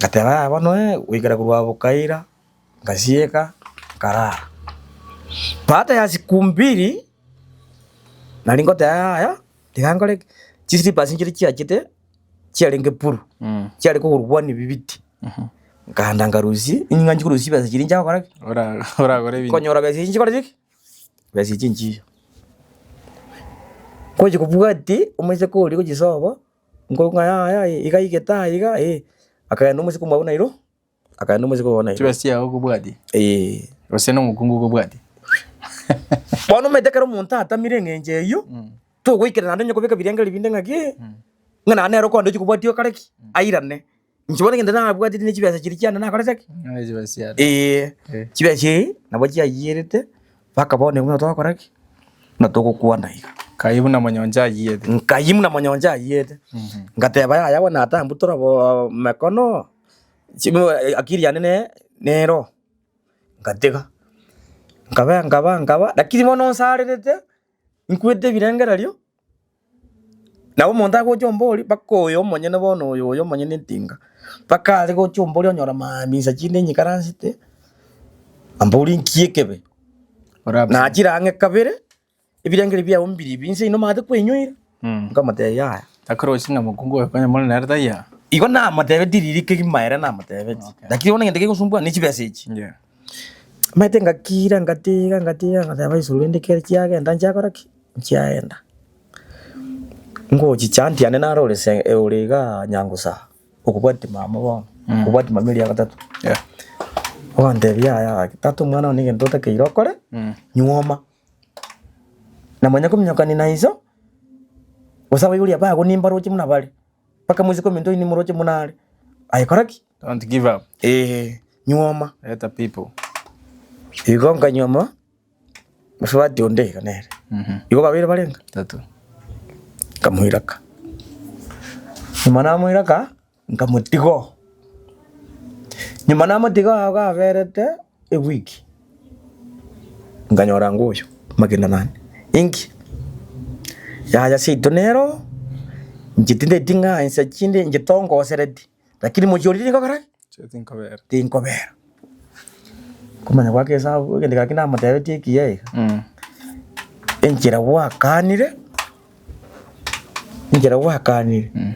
gatera bono wikara kurwa bukaira ngasieka karara pata ya siku 2 nalingote aya tikangole chisiri pasingiri kiachite kialenge puru kiali ko urwani bibiti nganda ngaruzi inyanga ngikuruzi basa kiri njako koraki ora gore bini konyora basa inji koraki basa inji koje kubugati umeze ko uri kugisobo ngo ngaya igayigeta iga akayano umeze ko mabona iro akayano umeze ko bona iro kibasi yaho kubugati ose no mukungu kubugati bono metekero muntu atamirenge yo to gwikira nande nyoko beka birengeri binde ngaki ngana nero ko ndo kubwatio kareki airane njibone ngenda na bwati ni kibasa kiri cyane na kareki kibasi ya kibasi nabo cyayirete bakabone ngo to kareki na to kukuana iga kayibu na manyonja yiyete ngateba ya yabona atambutura bo mekono chimu akiri yanene nero ngatega ngaba lakini mono sarerete nkwete birengera ryo nabo monta go chomboli bakoyo monyene bono oyo monyene ntinga bakale go chomboli onyora mamisa chinde nyikaransite amboli nkiekebe na chirange kabere ibirengera bya ombiri binse ino mate kwenyuira ngamate ya takrochi na mukungu yakanya mona narda ya iko na matebe diririke kimaera na matebe lakini ona ngende kusumbua ni chibesechi mete ngakira ngatiga ngataba isulende kere kiage ndanja koraki kiaenda ngo chichanti ane narore se euriga nyangusa ukubwati mama bo kubwati mamili ya gatatu wande bya tatu mwana ni ngento take irokore nyuoma na mwanya kumnyokani na hizo usaba yuli apa kunimba rochi muna bali paka mwezi komento ni muroche munale aikoraki don't give up nyuoma let people igonga nyuoma muswati onde kanere igo babire balenga tatu kamuiraka mana muiraka nkamutigo nyuma na mutigo aga verete e wiki nganyora nguyo magina nani ingi ya sitonero njitinde tinga insa chinde njitongo sereti lakini mujori ndiko kara tinko vera kumanya kwake sabu ngendika kina matayoti kiye enjira wakanire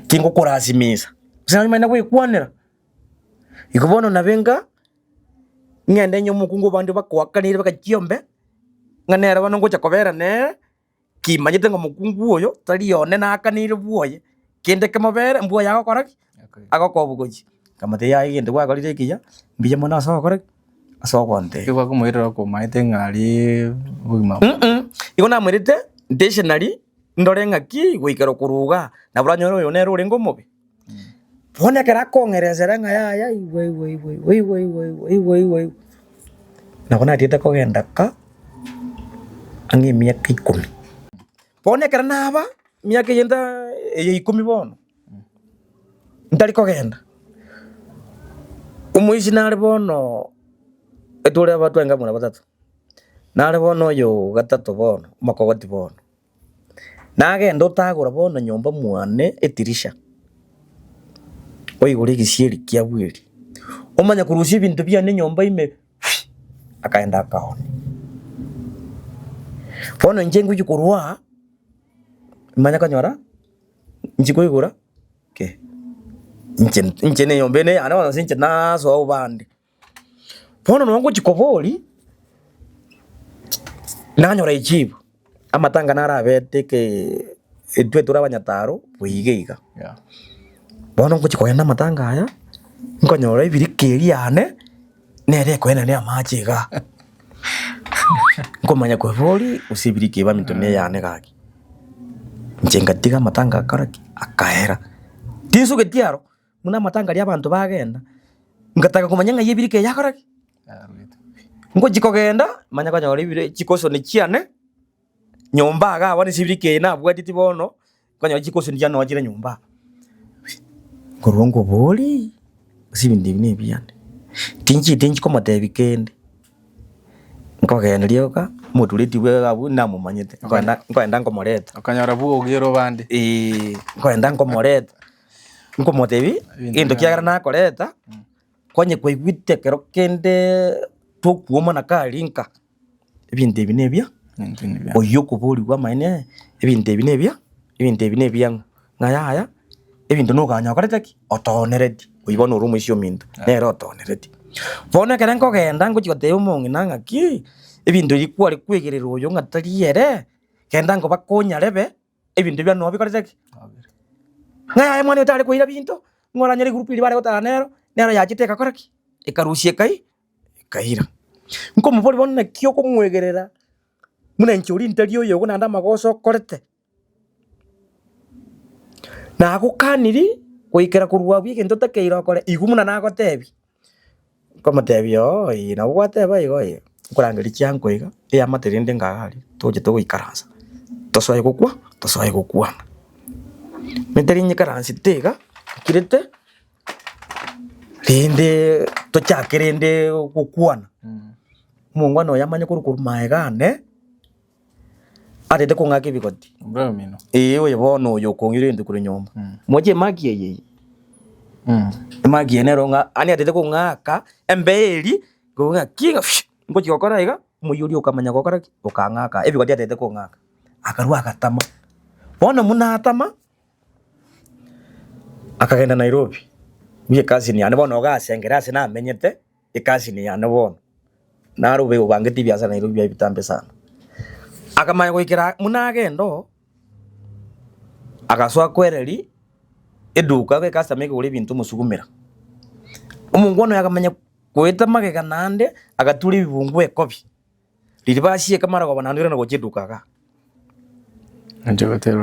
tingo kurasimisa sina nyuma na kwikwanira ikubono nabenga ngende nyo mukungu bandi bakwakanire bakachiombe nganera bano ngocha kobera ne kimanyite ngo mukungu oyo tari one na akanire buoye kende kamabere mbuo yago koraki agokobugoji kamate ya igende gwakorire kiya mbiye mona aso koraki aso kwante kigwa kumwirira ko maite ngari bugima igona mwirite dictionary ndore ngaki gwikero kuruga na buranyoro yo nero rengo mobe pone kera kongerezera ngaya wei na kona tita kogenda ka angi miaka 10 pone kera naba miaka yenda 10 bono ndari kogenda umuishi nare bono etore abatu enga muna batatu nare bono yo gatatu bono makogoti bono nagenda utagura bono nyomba mwane etirisha oigure gicieri kia bwiri umanya kurusia bintu bia ne nyomba ime akaenda akaone bono njengu yukurwa manya kanyora njikoigura ke nje ne nyombe ne ana wana sinche naso au bandi bono nongo chikoboli nanyora ichibu amatanga narabete ke etwe turabanyataro buigeiga bono ngochikoyana matanga aya nkonyora ibirikeri yane nere kwena ne amachiga ngomanya kwebori usibirike ba mitone yane gaki njengatiga matanga akaraki akaera tinso getiaro muna matanga ria abantu bagenda ngataka kumanya nga yibirike yakaraki ngochikogenda manya konyora ibire chikoso ne chiane nyomba aga wani sibirike na bwatiti bono konyora chikoso ni jano wajira nyomba korongo boli sibindi bine byane tinchi koma tebikende nkogenda ryoka mutuliti bwe gabu na mumanyete ngoenda ngomoreta akanyara buo ugiro bandi ngoenda ngomoreta ngomotebi indo kiagara na koreta konye kwigwite kero kende tokuoma na kalinka ebinde bine bya oyoko boli kwa maine ebinde bine bya ngaya ebintu no ganya karetaki otonereti uyibona urumu isyo mintu nero otonereti bona kerenko genda ngo chikote umongi nanga ki ebintu likwari kwegerero yo ngatariere kenda ngo bakonya rebe ebintu bya no bikoretaki ngaya mwana utari kuira bintu ngora nyeri group ili bare otanero nero yachiteka koraki ikarushie kai kaira nko mubori bona kyo kumwegerera muna nchuri ntariyo yo gona ndama goso korete na gukaniri kuikera kurwa bwi kento takeira kore igumuna na gotebi komatebi yo ina gwateba igo ye kurangiri cyanko iga ya materiende ngagari toje to ikaransa toswaye gukwana meteri nyikaransi tega kirete rinde to chakerende gukwana mungwano yamanye kurumaegane atete kungaki bigoti bro mino oye bono yo kongire ndi kuri nyomba moje magie ye magie nero nga ani atete kungaka embeli gonga kinga ngo chikokora iga muyuri ukamanya kokora ukangaka ebigoti atete kungaka akarua akatama bono muna atama akagenda Nairobi biye kazi ni ane bono gasengera sina amenyete ikazi ni ane bono narube ubangeti biasa Nairobi bitambe sana akamanya kuikira munagendo agaswa kwereri eduka ke customer ke uri bintu musugumira Omungu ono yakamanya kweta magega nande agaturi ibungu ekobi liribashie kamara kwa banandira na gochedukaga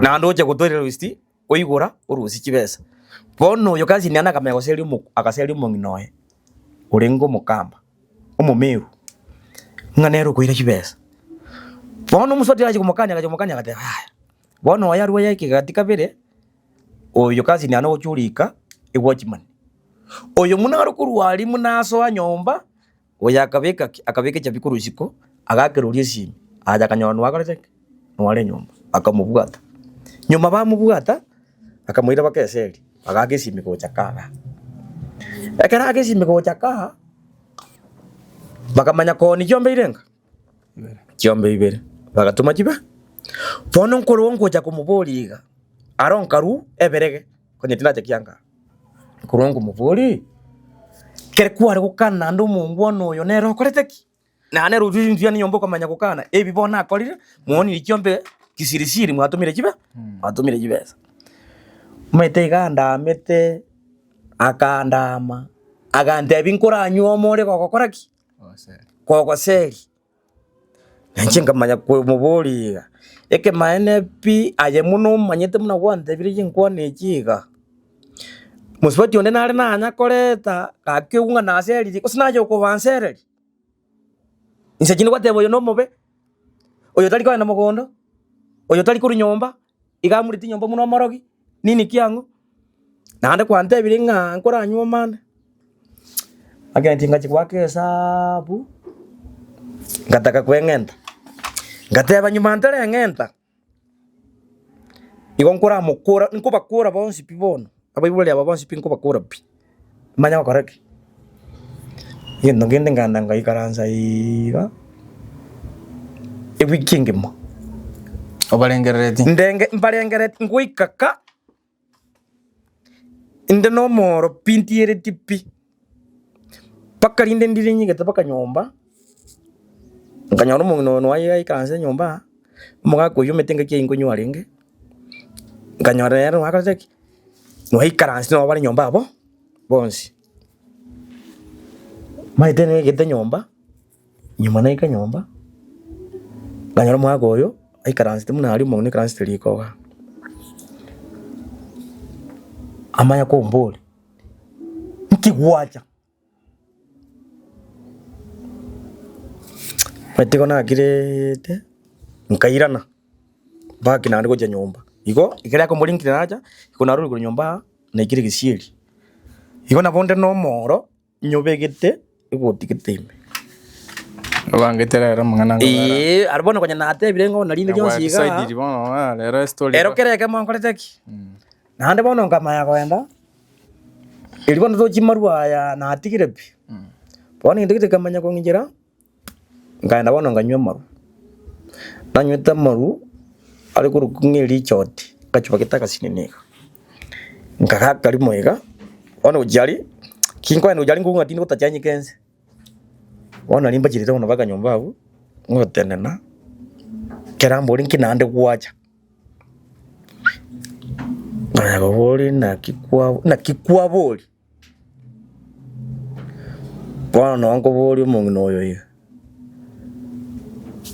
na ndoje gutorera wisti oigura urusi kibesa bono yo kazi ni ana kamenya goseri mu akaseri mu nginoe urengo mukamba umumiru nganero kuira kibesa bono musoti aje kumukanya gate bono yarwa yake katika bere oyo kazi ni ana gochurika watchman oyo munaro kurwari munaso anyomba oya akabeka cyabikuru siko agakerurie simi aja kanyonu wakorete nwale nyomba akamubwata nyuma bamubwata akamwira bakeseri agakesimi ko chakaga ekara akesimi ko chakaga bakamanya ko ni cyombe irenga cyombe ibere bagatuma kiba bono nkorongo cya kumuboliga aronkaru eberege konyetina cyakyanga kurongo muvuri kere kuare gukana ndo mungu ono yo nero koreteki na nero ujuju ni nyombo kamanya gukana ebi bona akorire muoni ikyombe kisirisiri mwatumire kiba mwatumire kibesa mete ganda mete akandama agande binkora nyuo more kokoraki kokoseri nchenga manya ko muvuri eke maene pi aye muno manyete muna gwante biri yinkone kiga muswati onde nare nanya koreta kakyo na seri ko sinaje ko vansereri inse kino kwatebo yo nomobe oyo tali kwa na mugondo oyo tali kuri nyomba igamuri ti nyomba muno morogi nini kyango nande kwante biri nga nkora nyuma mane agenti ngachi kwake sabu ngataka kwengenta ngateba nyuma ntare ngenta ikonkora mukura nkuba kura bonsi pibono abaibole ababonsi pinko bakura pi manya koreke yendo ngende nganda ngaikaranza iga ebikingemo obalengereti ndenge mbalengereti nguikaka inde no moro pintiere tipi pakalinde ndirinyi geta pakanyomba nganyoro munno no ayi kanze nyomba muga ko yometenga kingo nywarenge nganyora yaro akazeki no hikaransi no bari nyomba abo bonsi maitene gete nyomba nyuma na ika nyomba nganyoro mwagoyo hikaransi temuna ali mu ne karansi teliko amaya ko mbole nkigwacha matiko na girete nkairana baki na ndiko ja nyomba iko ikira ko mulinkira naja iko naruri ku nyomba na ikiri gisieri iko na bonde no moro nyobegete iko tikiteme abangetera era mwana ngara arbono kwanya nate birengo nalinde jonsiga side ribono era story ero kere kama nkoreteki nande bono ngama ya kwenda ilibono to chimarwa ya na atikirepi boni ndikite kamanya ko ngira ngaenda bono nganywe maru nanyweta maru ari kuru ngeli choti kachupa kitaka sinineka ngaka kali moega ono ujali kinko eno ujali ngunga tindi kutachanyi kense ona limba chirita ono baka nyomba abu ngotenena kerambo linki nande kuacha na boli na kikwa boli bwana wangu boli mungino oyo ye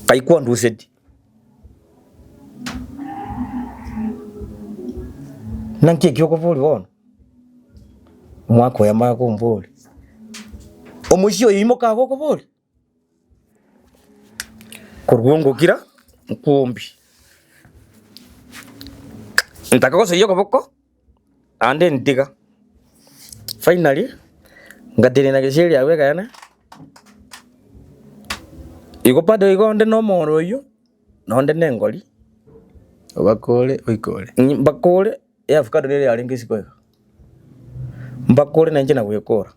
kaikwa nduseti nanki kyoko boli bona mwako ya mako mboli omushio yimo ka koko boli kurgongo kira nkumbi ntaka ko yoko boko ande ntiga finally ngatene na gishiri yawe kana iko pado iko nde no moro yo nonde nengoli bakole oikole bakole ya afukado lele alingisi kweka mbakole na nje na kuyekora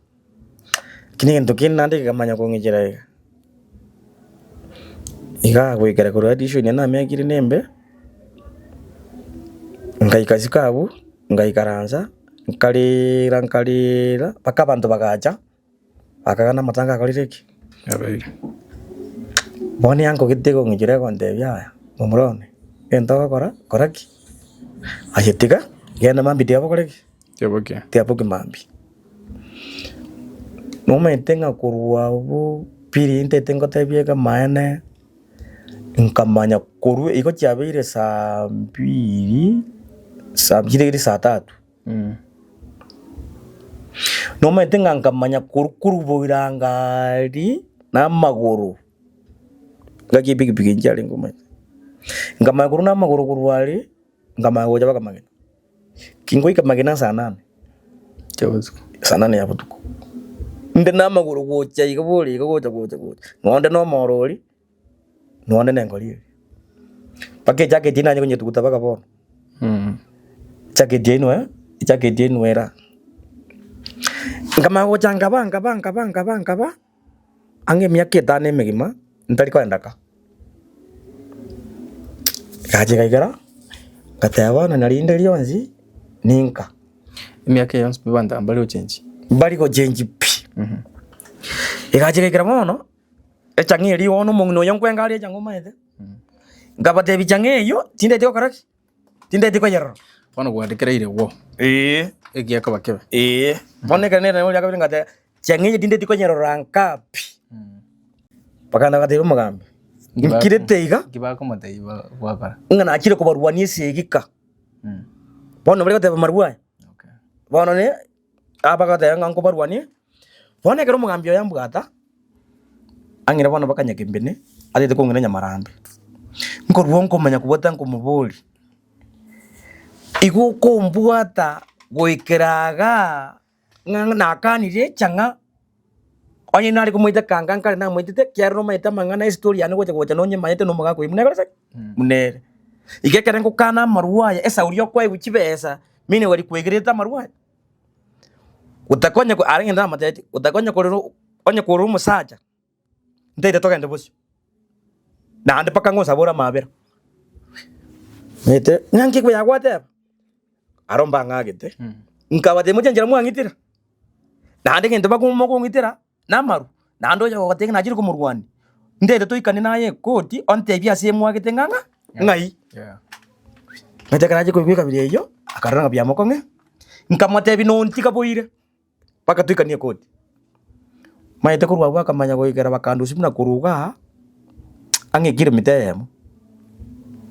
kini ndo kinande kamanya ko ngijira iga kwekera ko radisho ni na mekiri nembe ngaikazikabu ngaikaranza nkalira paka bantu bakaja akagana matanga akalireki abaire boni yango gitego ngijira ko ndebya mumurone ento koraki ayetika gena mambi diabo koreki teboke tiapo ke mambi noma itenga kurua ubu piri inte tengo tebiega maene nkamanya kurue iko chabire saa 2 saa 3 noma itenga nkamanya kuruboira ngari na maguru ngaki piki njali ngoma nkamanya kuru na maguru kurwali nkamanya goja baka magena kingo ikamagena saa 8 saa 8 ya butuku nde na maguru gocha ikabuli gocha ngonde no morori ngonde nengoli pake jacket ina nyenye tukutabaka bono jacket yenu era ngama gocha ngaba ange miaka 5 megima ntari kwendaka kaje kaigara katewa na narinde lyonzi ninka miaka yonse bibanda bali go change pi ikaje kaigara mono echangi ri ono mungno yonkwenga ali chango maithe ngabate bichange yo tinde tiko karaki tinde tiko yero bono gwandikira ire wo egiaka bakebe bone kanene no yakabiri ngate change tinde tiko yero rankapi pakanda kate mugambe ngikirete iga kibako matai bwabara ngana akire kubarwani segika bono bari kate marwa bono ne abagate nganko barwani bone kero mugambe yambugata angira bono bakanya kimbene atete kongena nyamarambe nkorwo nkomanya kubota nkomubuli igu kombuata goikeraga na kanire changa onye nari kumuita kanga kare na muitite kyaro maita mangana history ane gocha nonye mayete no muga kwe munegora se munere igekere ngukana maruaya esa uriyo kwa igukibesa mine wari kwegereta maruaya utakonya ko arengenda matete utakonya ko onye ko rumusaja ndete toka ndebosi na ande paka ngosabora mabera mete nyanki ko yagwate aromba ngagete nkabate mujenjera mwangitira na ande ngende bakumo ko ngitira namaru na ando yo gatenge najiri ko murwani ndete toikane naye koti onte bya se mwagete nganga ngai mete karaje ko kwika bire yo akaranga bya mokonge nkamate bino ntika boire paka toikane koti maite kurwa bwa kamanya goikera bakandu simuna kuruga angekire mitemo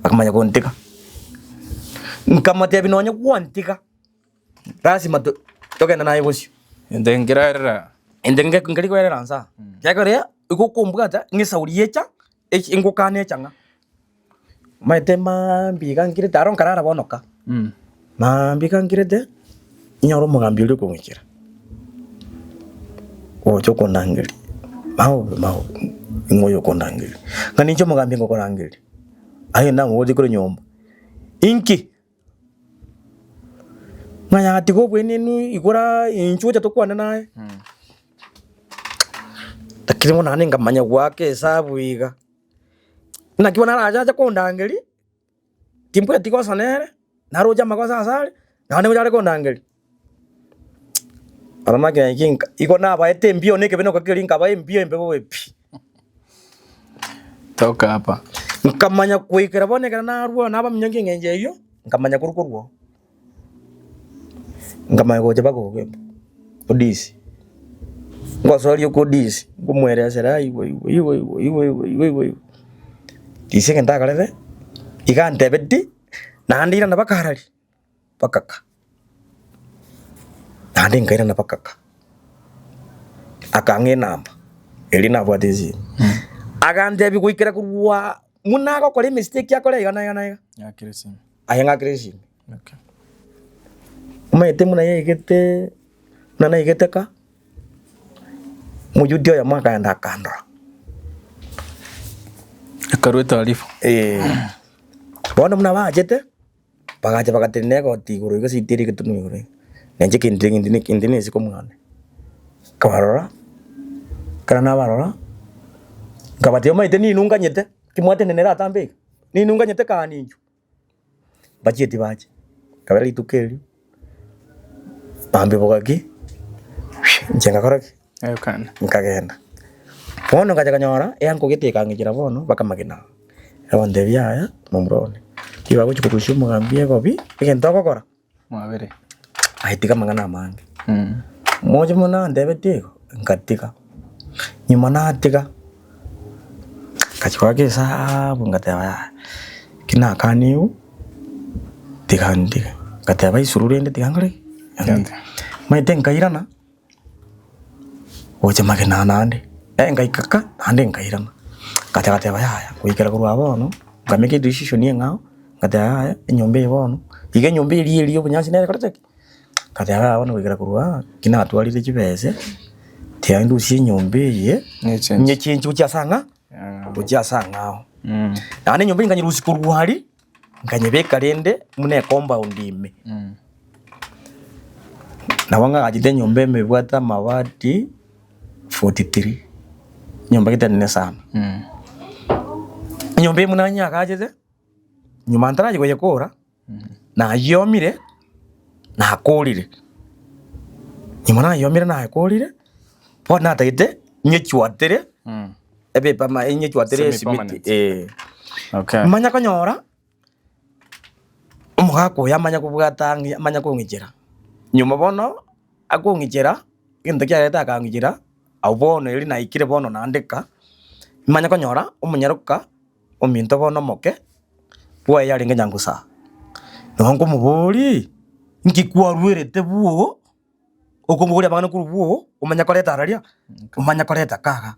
akamanya kontika nkamate bino nya kwantika rasi mato tokenda naye bosi ndengirara endenge ngari ko era nsa yakore iko kumbugata ngisauri yecha ingukane changa maite mambi kangire taron karara bonoka mambi kangire de nyoro mugambi uri kungikira ocho kondangeli mau ngoyo kondangeli ngani cho mugambi ngo kondangeli ayo na ngodi kure nyomba inki ngaya atiko bwenenu ikora inchuja tokwana naye takirimo nane ngamanya gwake sabu iga nakibona raja kondangeli timpo atiko sanere naroja makosa asale nane mujale kondangeli aramage yakinga iko naba ete mbio neke beno kakiri nkaba mbio embebo wepi toka hapa nkamanya kuikira bonekera na ruo naba mnyange ngenje yo nkamanya kurukurwo nkamanya goje bago gwembo odisi ngosori ko disi ngumwere asera iwe disi ngenda kaleve igante beddi nandira nabakarali pakaka nandi ngaira napakaka akange namba elina bwatezi agande bikuikira kurwa munako kole mistake yakole yana ya kirisi ayenga kirisi okay umete muna yegete nana yegete ka mujudio ya mwaka yanda kandra akarwe taarifa bona muna bajete bagaje bagatene ko tiguru ko sitiri kitunu yure nenje kindini siko mwana kabarora kana barora kabate maite ni nunga nyete kimwate nenera tambe ni nunga nyete kaninju bajeti baje kabali tukeli pambe bogaki njenga koraki ayo kana nkagenda bono kaja kanyora yanko giteka ngira bono bakamagina abande byaya mumrone kiba guchukutushu mugambie gobi igento gokora mwabere aitika mangana mange mojo mona ndebeteko ngatika nyuma natika kachikora kesabu ngateba kina kaniu tikandika ngateba isururende tikangore maite nkairana oche magena nande ngaikaka nande nkairana kateba yaya kuikera kurwa bono ngameke decision yengao kateba yaya nyombe bono ige nyombe iri obunyasi nere koroteki kateba bono kuikera kurwa kina atwarire kibese tiandu si nyombe ye nye chinchu cyasanga ucyasanga nane nyombe nganyirusi kurwari nganyebeka rende mune compound ime nawanga ajite nyombe mebwata mawati 43 nyombe kitane sana nyombe munanya akajete nyuma ntaraje koje kora na yomire na akorire nyuma na yomire na akorire pona taite nyechwatere ebe pama nyechwatere simiti okay manya konyora umugako yamanya kubwatangi manya kongijera nyuma bono akongijera into kyareta akangijera abono iri na ikire bono nandika manya konyora umunyaruka ominto bono moke bwa yari nganyangusa nongo muburi ngikwarwerete buo okomuguri abana kuru buo umanya koreta araria umanya koreta kaga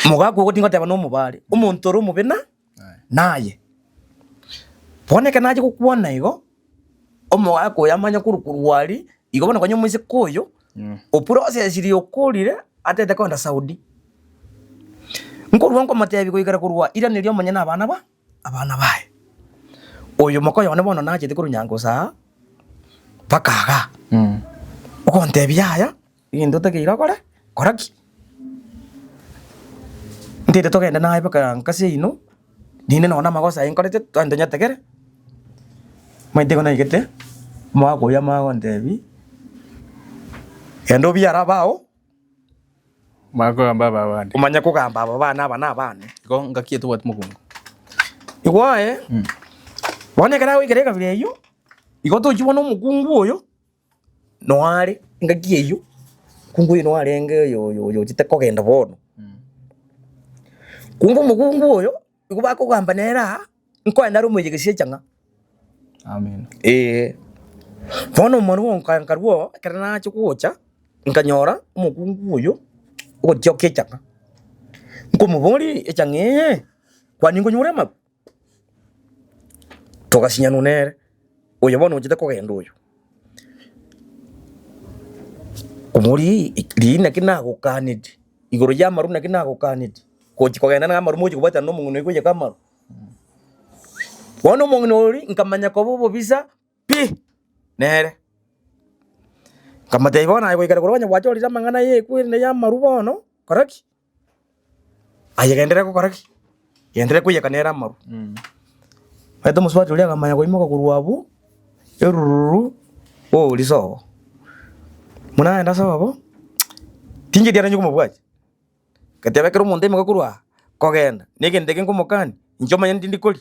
mugako gotinga teba no mubari umuntu ro mubena naye boneka naje kukuona igo omugako yamanya kuru kurwari igo bona kwanyo mwise koyo o process iri okurire atete konda Saudi nkorwa matebi kuigara kurwa ira nirio manya na abana bae oyo mokoyo one bono naje te kuru nyangusa pakaga ukonte byaya indo tagira kore koraki ndite togenda naye paka nkase ino nine nona magosa inkorete twende nyategere maite kona igete mwako ya mago ndebi endo byara bao mako baba bande umanya kugamba abana abane go ngakie tu wat mugungu igwae bone kana wigereka bireyo igoto chibona umukungu oyo no ari ngakie yo kungu ino arenge yo chite kogenda bono kungu mukungu oyo ikuba kugamba nera nko enda rumo yigesie changa amen bono monu nkankarwo kana chikuocha nkanyora umukungu oyo ogotioke changa nko mubori echange kwa ningo nyurema togasinya nunere oyo bono chite kogenda oyo kumuri lina kinagukaniti igoro ya maru na kinagukaniti koji kogenda na maru moji kubata no mungu ikoje kamaru wono mungu ori nkamanya ko bobo bisa pi nere kamate ibona ayo ikara kurwanya wacho ri mangana ye kwirine ya maru bono koraki ayegendere ko koraki yendere kuye kanera maru eto muswati uli akamanya ko imoka kurwabu eruru o liso muna enda sababo tinje dia njuko mabwaji katebe kero monde mo kurwa kogenda nigende kenko mokani njoma yindi koli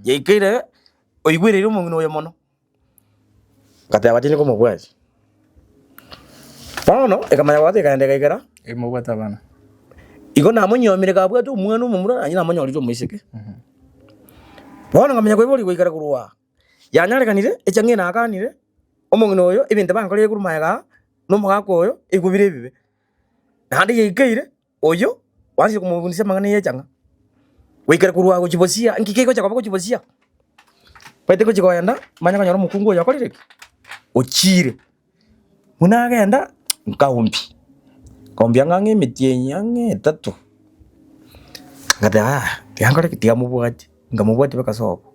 yeikire oigwire iro mungu no mono katebe tini ko mabwaji pano ekamanya wate kaende kaikera mubata bana igo na munyomire kabwa tu mwana mumura anyina manyori to muisike pano ngamanya ko ibori kuikara kurwa yanyare kanire echange na akanire omungu no yo ibinte bankore kurumayaga no mugako oyo igubire bibe nandi yeikeire oyo wansi kumubunisa mangana yechanga wikere kurwa kuchibosia ngikeko chakaba kuchibosia paite kuchikoyenda manya kanyoro mukungu oyo akorire ochire muna agenda nkaumbi kaumbi angange mitienyange tatu ngata yangore kitia mubwati ngamubwati bakasobo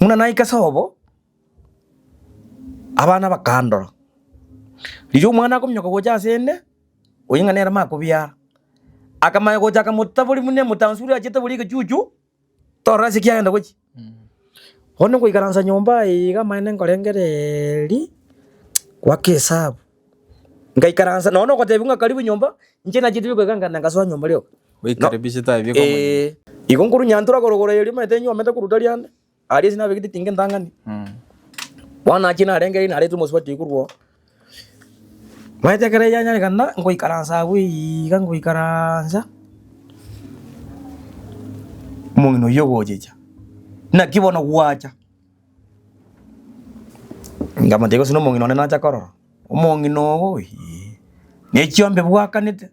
muna naika sobo abana bakandora liyo mwana akomnyoka gocha sende oyinga nera makubyara akamaya gocha kamutabuli munne mutansuri achete buli kichuchu tora sikiagenda gochi hono kuikaranza nyomba iga maene ngorengereri kwa kesabu ngaikaranza nono kotebinga karibu nyomba nje na jitu kweganga ngaswa nyomba leo wikaribisha tabi ko iko nkuru nyantura gorogoro yeri maite nyomba meta kurutariande ari sina begiti tinge ndangani wana china rengeri na letu moswati kurwo Maite kare yanya kana ngo ikaransa wi kango ikaransa. Mungino yogo jeja. Na kibona wacha. Ngama tego sino mungino na cha kororo. Mungino ne chiombe bwakanite.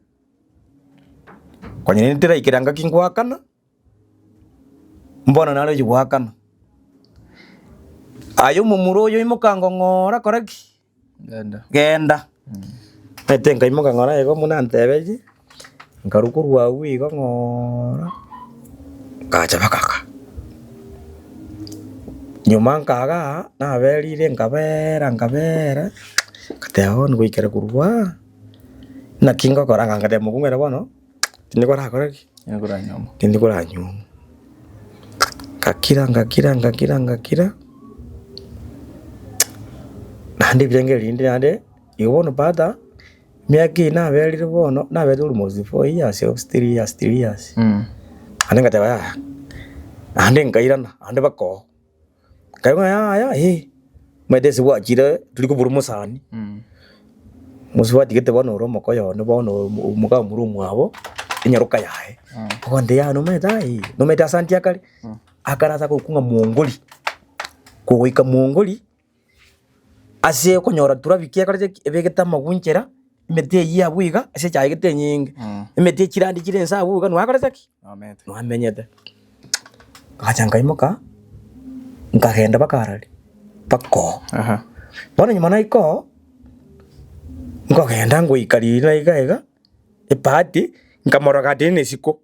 Kwanye nitira ikiranga kingwakana. Mbona nalo jibwakana. Ayo mumuro yo imukango ngora koraki. Genda. Pete ngai muka ngora ego munantebeji. Ngarukuru awi go ngora. Kacha bakaka. Nyuma nkaga na berire ngabera. Kateo ngwikere kurwa. Na kingo koranga ngade mugungere bono. Tindikora koraki. Tindikora nyuma. Ngakira. Nandi byengeri ndi nande iwono pata miaki na berire bono na bedu almost 4 years of 3 years. Ane ngate ya. Ande ngairana ande bako. Kayo ya mede se wajire tuliko burumusani. Muswa digete bono romo koyo ne bono muka murumu abo inyaruka yae. Konde ya no meta santia kali. Akana sako kunga muongoli. Kugoika muongoli. Ase konyora turabikia kare ebegeta magunchera imete ya bwiga ase cyagete nyinge imete kirandi kirensa buga no akare saki no amenyete akachanga imoka ngagenda bakarari bako bona nyuma naiko ngagenda ngo ikarira igaiga epati nkamora gadene siko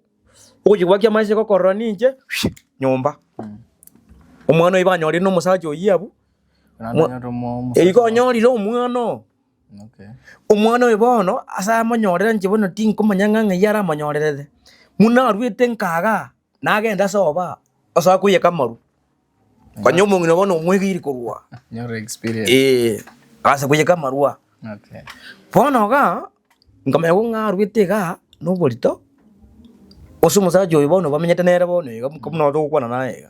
ukujigwa kya maisha kokoro ninje nyumba umwana ibanyori no musajo yiabu Iko nyori lo umwana. Okay. Umwana webono asa amanyorera njibono tinko manyanga yara amanyorerede. Muna arwite nkaga nagenda soba asa kuye kamaru. Kwanyo mungino bono umwigiri kurwa. Nyoro experience. Asa kuye kamaru. Okay. Bono ga ngamayo ngarwite ga no bolito. Osumusajo webono bamenyete nere bono ikamno do kwana naye.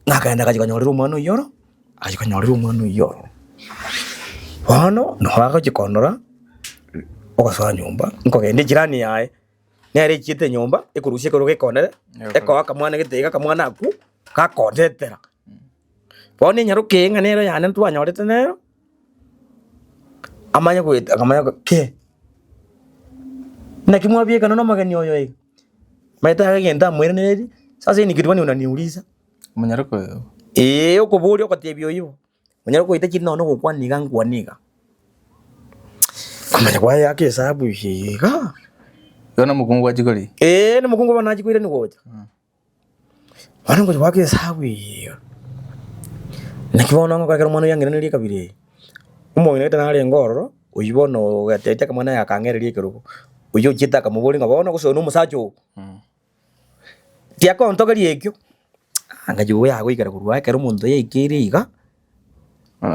Nagenda kajikanyorera umwana yoro. Ajikanyorera umwana yoro. Wano no akajikondora okaswa nyumba nkogende jirani yae nere chite nyumba ikurushye koroge konere eko akamwana gitega kamwana aku kakondetera bone nyaruke nganero yane ntwanyorete nero amanya kwita akamanya ke nakimwabie kana no magani oyo maita agenda mwere neri sasa ni kitwani unaniuliza munyaruko okuburi okatebyo yibo munyaruko itakiri no kukwaniga ngwaniga kumanya kwa yake hesabu higa yona mukungu wajikoli ni mukungu banajikwire ni goja bana ngo wake hesabu higa nakibona ngo kakera mwana yange nari kabire umwe neta nari ngororo uyibono gatete kamana yakangererie kirugo uyo chita kamuburi ngabona guso no musacho tiako ntogari ekyo angajuwe yagwikara kurwa kero muntu yikiriga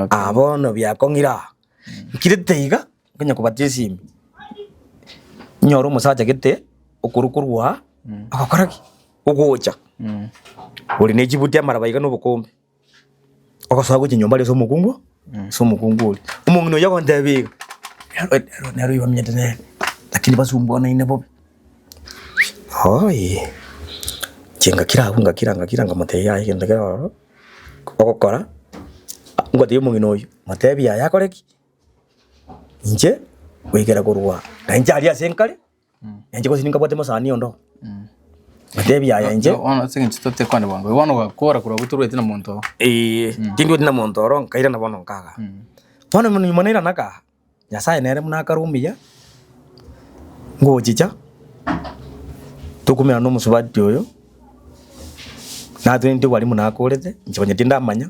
abono byakongira kiriteiga kenya kubatia simi nyoro musacha gete okurukurwa akakoraki ugocha uri nejibutia marabayiga no bukombe akaswa go kinyomba leso mukungu so mukungu uri umungino yako ndabiga nero ibamyete ne lakini basumbona ine bobe hoye chenga kiranga mateya igenda kero okokora ngoti umungino uyu matebia yakoreki nje wigera kurwa na njari asenkale nje ko sininga bote masani ondo matebi ya nje ona singa chitote kwande wangu wono wakora kura guturwe tina monto tindu tina monto ron kaira na bono kaga bono mun manera naka nyasaye nere muna karumbiya ngojicha tukumira no musubati oyo na twende wali muna akorete nje banyetinda amanya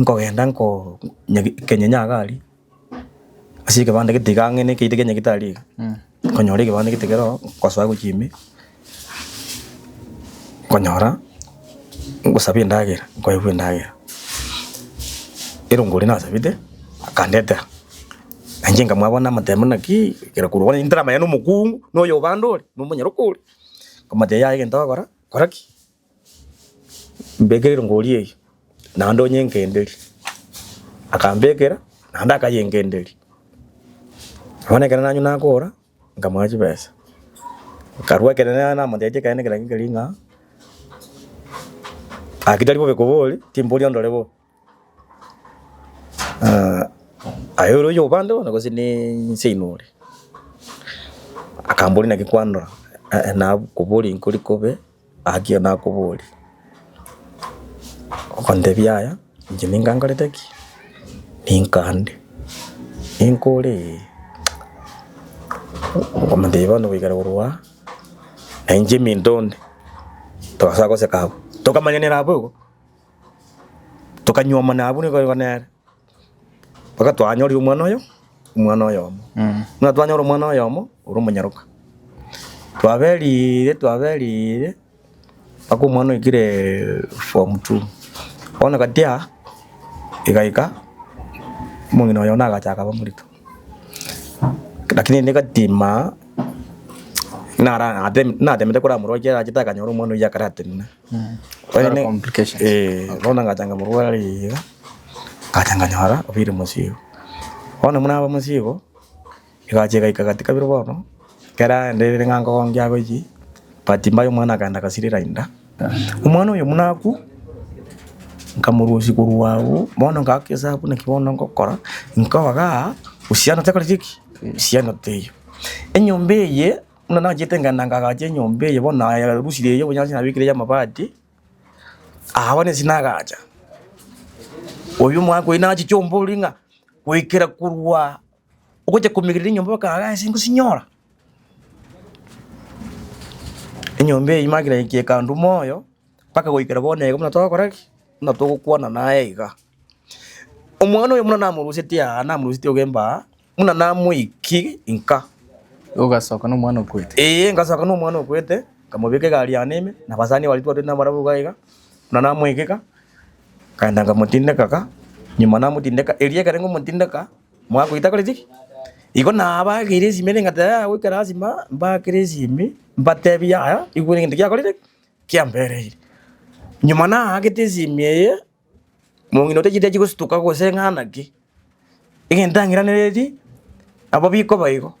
ngogenda nko kenyenya gali asike bande gitigange ne kite kenya gitari konyore ke bande gitegero kwaswa gukimi konyora ngusabi ndagera ngoyibwe ndagera irunguri na sabite akandeta anjenga mwabona matemo naki kera kurwana intara mayano mukungu no yo bandore no munyarukuri kamate yaye ndagora koraki mbegero ngoriye nando nyengenderi akambegera nanda akayengenderi Wana kana nanyu nakora ngamwaje pesa. Karua kana na mutete kana kila kinga. Akitali bobe kobole timboli ondolebo. Ayoro yo bando na kosini seinore. Akamboli na kikwandora na koboli nkoli kobe akio na koboli. Okonde byaya njininga ngaleteki. Ninkande. Inkole komande bano bigara urwa. Enje mindonde. Toka se kabo. Toka manene rabo. Toka nyoma nabo ni ko nere. Paka twanyori umwana oyo mo. Na twanyori umwana oyo mo urumunyaruka. Twabelire ako umwana ikire form 2. Ona katia igaika mungino oyo nagachaka bamurito. Lakini negatima natemete kora murojera chitaka nyoro umwana ya karate nina. Complications. Ona ngachanga murwari katanganyara obire musigo. Ona muna ba musigo igacheka katika biro bono kera ndere ngango ngya goji patimba yo mwana kanda kasirira inda. Umwana oyo munaku nkamurusi kuruwawo bono ngakeza hapo nikibono ngokora nkawaga usiana takaliki usiana teyo enyombeye una najetenga nangagaje nyombeye bona ya rusire yo bonyansi nabikire ya mabati abone sinagaja oyu mwako inachi chombolinga wikira kurwa ukoje kumigirira nyombo kaga singu sinyora enyombe imagira ikie kandu moyo paka wikira bone ko mnatoka koraki mnatoka kuona naye iga omwana oyo muna namurusitia ogemba muna namuiki inka Ugasoka n'umwana okwete. Ngasoka n'umwana okwete kamubike gari yaneme na basani walitwa tena marabuga iga muna namuikika kanda ngamutindeka nyuma namutindeka elie karengo mutindeka mwako itakoleti iko na abagirisi mene ngata wikara azima mbakirisi mbatebya aya igure ngindi yakolete kiambere nyuma na agitizimye mungino tejide chikustuka gose nganaki igendangira nereti abo biko baiko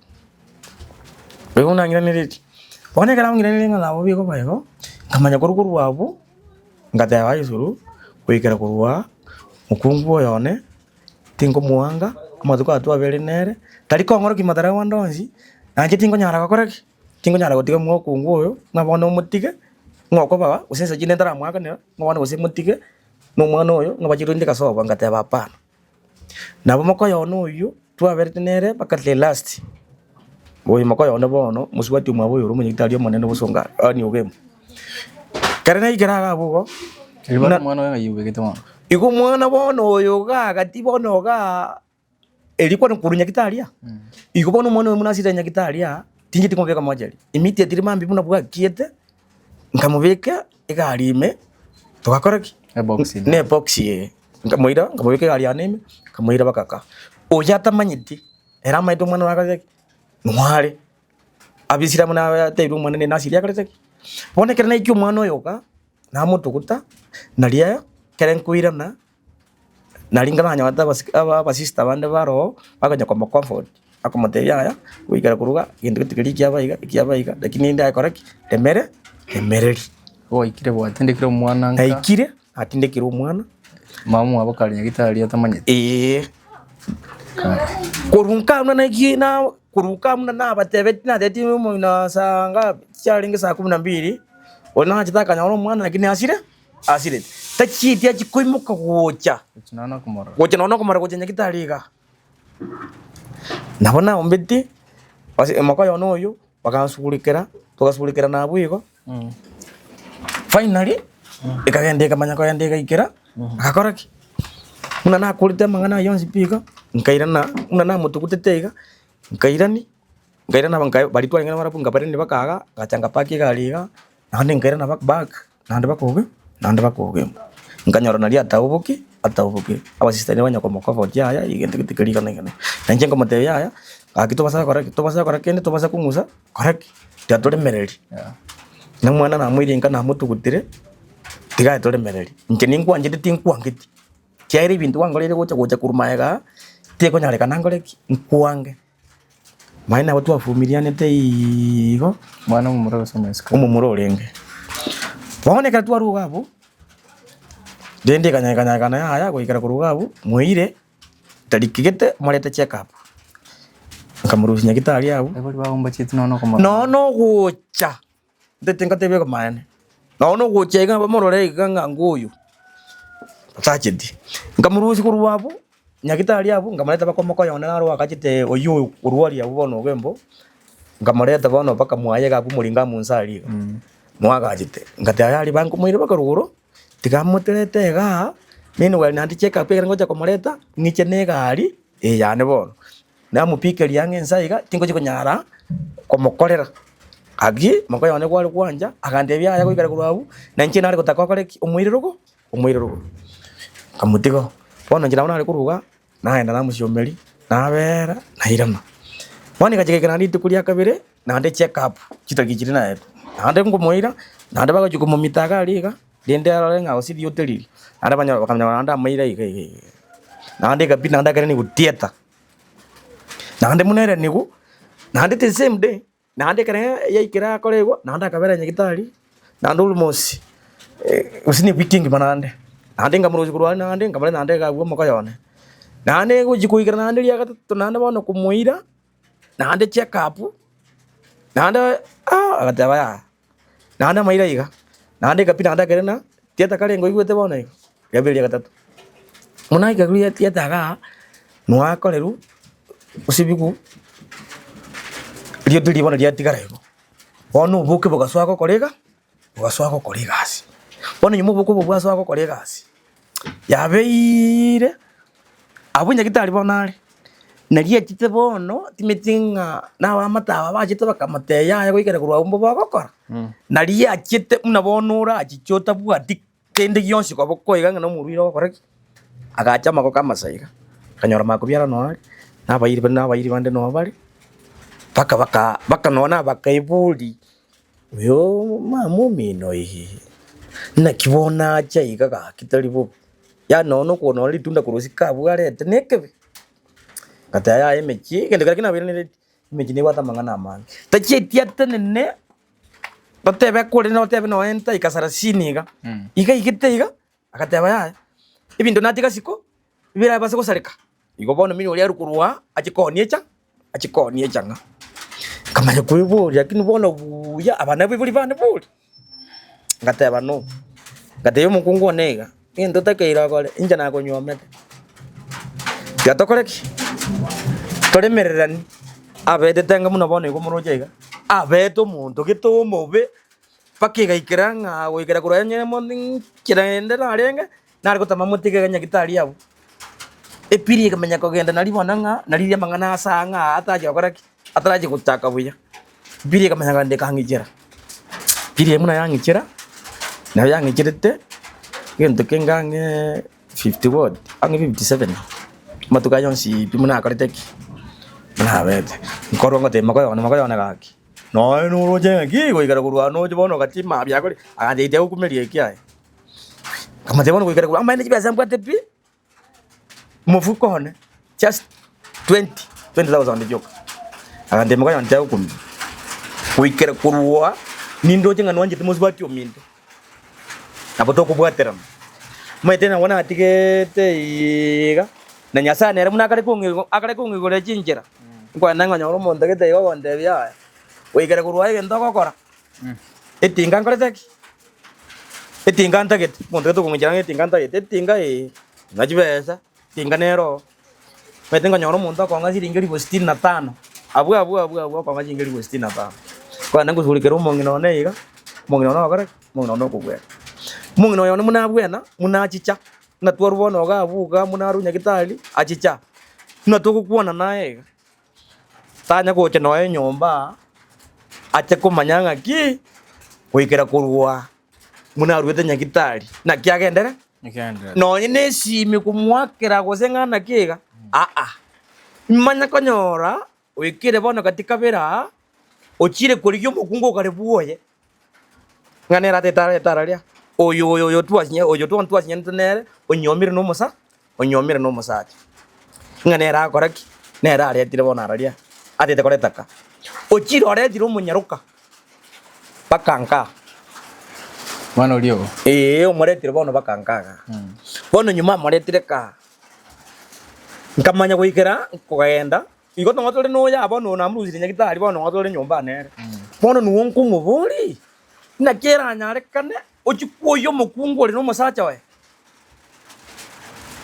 wewe unangira nereti bone kala ngira nereti abo biko baiko kamanya kurukuru wabo ngata bayisuru wikara kurwa mukungu yone tingo muanga amaduka atwa bere nere taliko ngoro kimatara wandonzi anje tingo nyara gakoreki tingo nyara gotiga mukungu oyo ngabona umutige ngoko baba usese jine ndara mwaka ne ngwana use mutige no mwana oyo ngabajiro ndika soba ngate bapana nabo mako yono oyo twa bere nere bakatle last oyo mako yono bono musubati mwabo yoro munyitario monene busonga ani ogemo karena igaraga bugo Ilibana mwana oyo ngayubegete mwana Iku mwana bono oyo gati bono ga elikuwa nkurunya kitalia. Iku bono mwana muna sita nya kitalia tingi tikomveka mwajali. Imiti atiri mambi muna bwa kiete nkamuveka egalime tukakoraki boxing. Ne boxie nkamuira nkamuveka gali aneme nkamuira bakaka. Oya tamanyiti era maito mwana wakaze nwale abisira muna teiru mwana ne nasiria kalete. Bone kerana ikyo mwana oyo ga na mutukuta nalia keren kuirana nalingana nya wata basista bande baro bakanya kwa comfort akomoteya ya wikara kuruga gindu tikiri kiabaiga lakini nda koraki emereri ikire bwa tendekire umwana nka ikire atindekire umwana mamu abakali nyagitari atamanyete kurunka mna na kuruka mna na batebeti na deti mu na sanga chalinga saa 12 ona chitaka nyoro mwana lakini asire tachitia chikoimuka gocha nona kumara gocha nyakitariga nabona ombeti basi mako yono oyo bakasubulikira tukasubulikira na bwigo finally ikagende kamanya ko yandika ikira akakoraki muna na kulite mangana yonsi pika nkairana muna na mutukuteteiga nkairana bankai balitwa ngana marapunga parende bakaga gachanga paki galiga nande nkairana back nande bakoge nganyora nalia ataubuki abasista ne banya komoko votia ya igende kitikirika ngene nanje ngomote ya akitobasa kora kende tobasa kungusa koraki tatore mereri na mwana na mwiri ngana mutukutire tiga tore mereri nkeni ngwanje tinkwangiti kyaire bintu wangolere gocha kurumaega teko nyareka nangoleki nkwange maina watu afumilianete igo mwana mumura gusoma iska umumuro renge boneka twaruga abo dende kanya haya goikara kuruga abo mwire tarikigete morete check up nkamuruhinya gitari abo ebori bagomba chiti nono koma no gucha ndetenga tebe komane no gucha iga bamorore iga nguyu tachidi nkamuruhi kuruga abo nyagitari abo ngamareta bakomoko yona naro akachite oyu urwari abo bono gembo ngamareta bono paka mwaye gabu muringa munsari mwagajite ngatayari banku mwire bakaruguro tigamuterete ga mino wali nandi check up ngoja komoreta ngiche ne gari yane bono na mupikeri yange nsaiga tingoje kunyara komokorera agi mako yone kwali kwanja agandebya ya goikara kurwabu na nchi nari gutakokoreki umwirirugo kamutigo bono njira nari kuruga naenda na muciomeri nabera na irama boni gacheke nandi tukuria kabire nandi check up kitagikiri na eto nandi ngumuira nandi bagajuko mumitaga riga dende ararenga osidi hoteliri nandi banya bakamnya nandi amaira iga nandi gapi nandi kare ni gutieta nandi munere nigu nandi the same day nandi kare yaikira korego nandi akabera nyagitari nandi ulmosi usini weekend banande nandi ngamuruzi kurwa nandi ngamale nandi gabwo mokoyone nandi gujikuikira nandi ya gatatu nandi bono kumuira nandi check up nandi agataba ya nandi maira iga nandi gapi nandi kare na tieta kare ngo igwete bono igo gabiri ya gatatu munai gaguri tieta ga nwa koreru usibiku rio tuli bona dia tigarego bono buke bogaswako korega asi bono nyumo buko bwaswako korega asi yabeire abunya gitari bonare naria kite bono timetinga na wa matawa bajite bakamateya ya goikera kurwa umbo bagokora naria kite muna bonura achichota bwati kende yonsi kwa boko iganga no muriro koreki agacha mako kama saiga kanyora makubyara no nabayiri bande no bari baka nona bakaibuli yo mamumino ihi na kibona cha igaga kitari bo ya nono ko no litunda kurusika bwarete nekebe kata ya emechi kende kina bire emechi ne wata mangana man tachetia tenene batebe kore no tebe no enta ikasara siniga iga igite iga akateba ya ibindo natika siko bira base ko sareka igo bono mini uri arukurwa achikonie changa kamanya kuiburi lakini bono buya abana biburi bane buri ngateba no ngateyo mukungu onega into takeira kole inja na konyomete gatokoreki toremererani abete tanga muno bono igo muroje iga abeto muntu gitumobe pakiga ikiranga goikira kuranye monding kirende narenge nari gutama mutige ganya gitari yabo epiri kamenya kogenda nari bonanga nari mangana asanga ataje koreki ataraje gutaka buya biri kamenya gande kangijera biri muna yangijera na yangijirete gento kengange 50 word ange 57 matuka yonsi bimuna kariteki na bete nkorongo te makoyona gaki no roje gi goikara kurwa no bono gati mabya kori ande ite ukumerie kiae kama te bono goikara kurwa amaine kibasa mbwate pi mufuko hone just 20,000 joka ande makoyona te ukumi goikara kurwa nindo jenga nwanje temosbati omindo apoto kubwatera maitena wana atikete iga na nyasane era munakare kungi gore chinjera kwa nanga nyoro monda gete igo onde bya goikara kurwa ige ndogokora etinga nkoreteki etinga ntagete monda gete kungira etinga ntagete etinga najibesa tinga nero maitenga nyoro monda konga siringeri 65 abu konga siringeri 65 kwa nangu sulikero mongino neiga mongino no kare mongino no kugwe mongino yone muna bwena muna chicha na twarubona ga buga muna runya gitali achicha na tukukuona naye tanya goche noe nyomba acha kumanyanga ki goikera kurwa muna ruete nyagitali na kyagendera no nyine simi kumwakera gosengana kiga manya konyora wikire bono katika bera ochire kurigyo mukungo kare buoye nganera tetararia oyo twasinya oyo twasinya ntenere onyomire no musacha nganera koraki nera aretire bona araria atete koretaka ochiro orethire omonyaroka bakanka mwana ulio omoretire bono bakankaga bono nyuma moretire ka nkamanya goikera kugenda igo tongotore noya bono namuruzire nyagitari bono ngotore nyomba nere bono nuwo nkumuburi nakera nyarekane ochikuoyo mokungu ori no mosacha we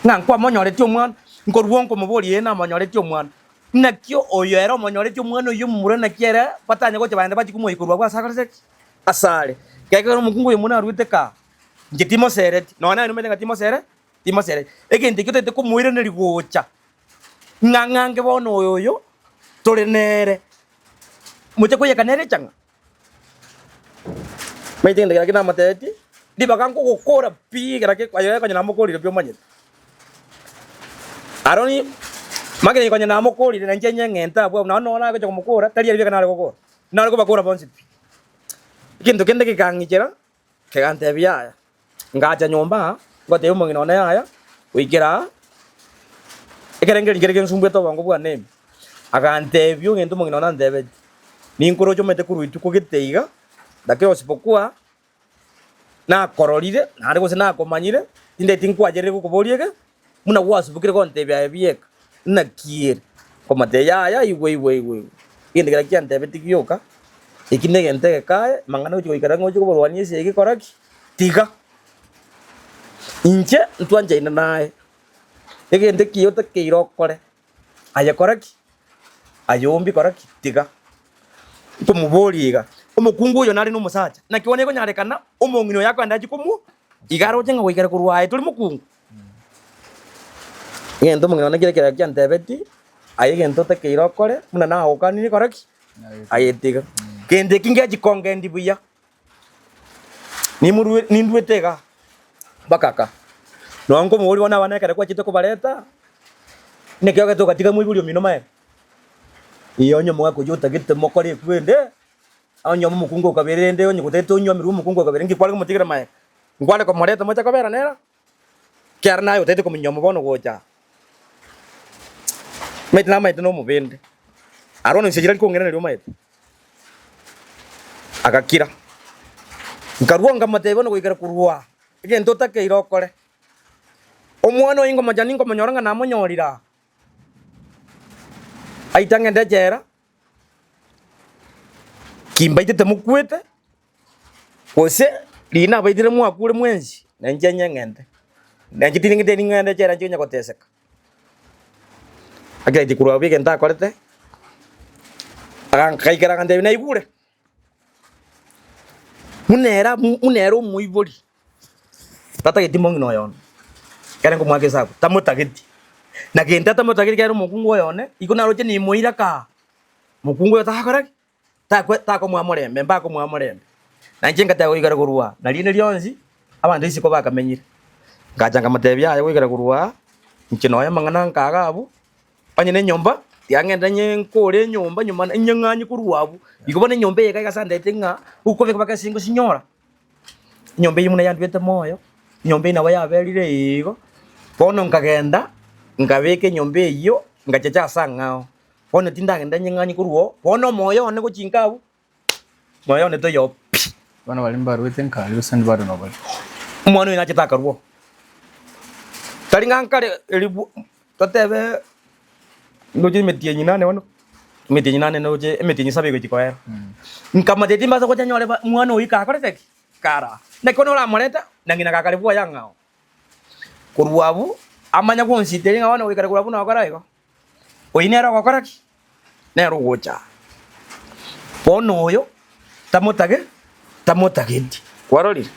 ngankwa monyoreti omwana nkoruo nkumuburi ena monyoreti omwana nakio oyo era monyoreti omwana oyo mumure nakiere batanya goche bande bachikumuikurwa kwa sakarese asare kekero mokungu oyo muna arwite ka ngitimo sereti nona numete ngatimo sere timo sere egente kitete kumuire neri gocha ngangange bono oyo tore nere muche koye kanere changa maitende kira kina mateti dibakanko gukora pi kira ke kwayo kanya namukorire pyo manyete aroni magene kanya namukorire nanje nyengenta abo na nona ko kumukora tari ari kana gukora nari ko bakora bonsi kintu kende kikangichera kegante bya ngacha nyomba ngote yo mungino na yaya wikira ekerengeri kerenge nsumbu to bango bwa name agante byo ngento mungino na ndebe ninkoro chomete kuruitu kugiteiga dake osipokuwa na kororire nari gose na komanyire inde tinkwajerere gukuboriege muna gwasubukire konte bya bieka na kiere komate yaya iwe inde kira kyante tikioka ikinege ntege kae mangana uchi goikara ngochi kuborwani ese gikoraki tiga inche ntwanje ina nae egende kiyote keirokore aya koraki ayombi koraki tiga tumuboriga omukungu uyo nari no musacha nakibone ko nyarekana omongino yakwa ndaji kumu igaro jenga goikara kurwaye tuli mukungu ngendo mongino nakire kira kyantebeti ayegento te keirokore muna na okanini koraki ayetiga kende kinge jikonge ndibuya ni ndwetega bakaka nongo muri wana wana kare kwa chito kubareta nekyo gato katika mwibuli omino mae iyo nyo mwako jota gite mokore kwende anyo mukungu kaberende onyo kuteto onyo miru mukungu kaberenge kwale kumutigera mae ngwale ko moreta mocha kabera nera kyarna yo tete ko minyomo bono gocha metna mae no mubende arono sejira ko ngera nero mae agakira nkaruonga matebo no goikera kurwa igento take irokore omwana oingo majani ngo manyoranga na monyorira aitange ndejera kimbaitete mukwete kose lina baitire mwakure mwenzi nanjenya ngende nanjitiringite ngende jera njinya koteseka agaiti kurwa bige ndakorete akaikera ngande na ibure munero muibori tata getimo ngino yon kare ko mwake sabu tamotageti na genda tamotageti kare mukungu yone iko naroje ni muira ka mukungu ta hakara ta ko mwamorembe mba ko mwamorembe na njenga ta goigara kurwa na line lyonzi abandi siko bakamenyire ngajanga matebya ayo goigara kurwa nkino ya mangana nkaga abu anyene nyomba yangenda nyenkore nyomba nyuma nyanganyi kurwabu ikobone nyomba yeka gasande tenga uko beka bakasingo sinyora nyomba yimuna yandwete moyo nyomba ina waya berire igo bono nkagenda ngabeke nyomba iyo ngachacha sangao bono tindagenda nyanganyi kurwo bono moyo one kuchingabu moyo ne to yo bana balimba rwete nkali usandi bado no bali umwana ina chitaka rwo talinga nkale elibu totebe ngoje metie nyinane wono metie nyinane noje metie nyisabe go chikoera nkama teti mbaso ko chanyole mwana oika akore teki kara nekono la moneta nangina kakale bwa yangao kurwabu amanya ko nsiteri ngawana oika kurwabu na akara iko oinera ko koraki nero gocha bono oyo tamotageti kwarori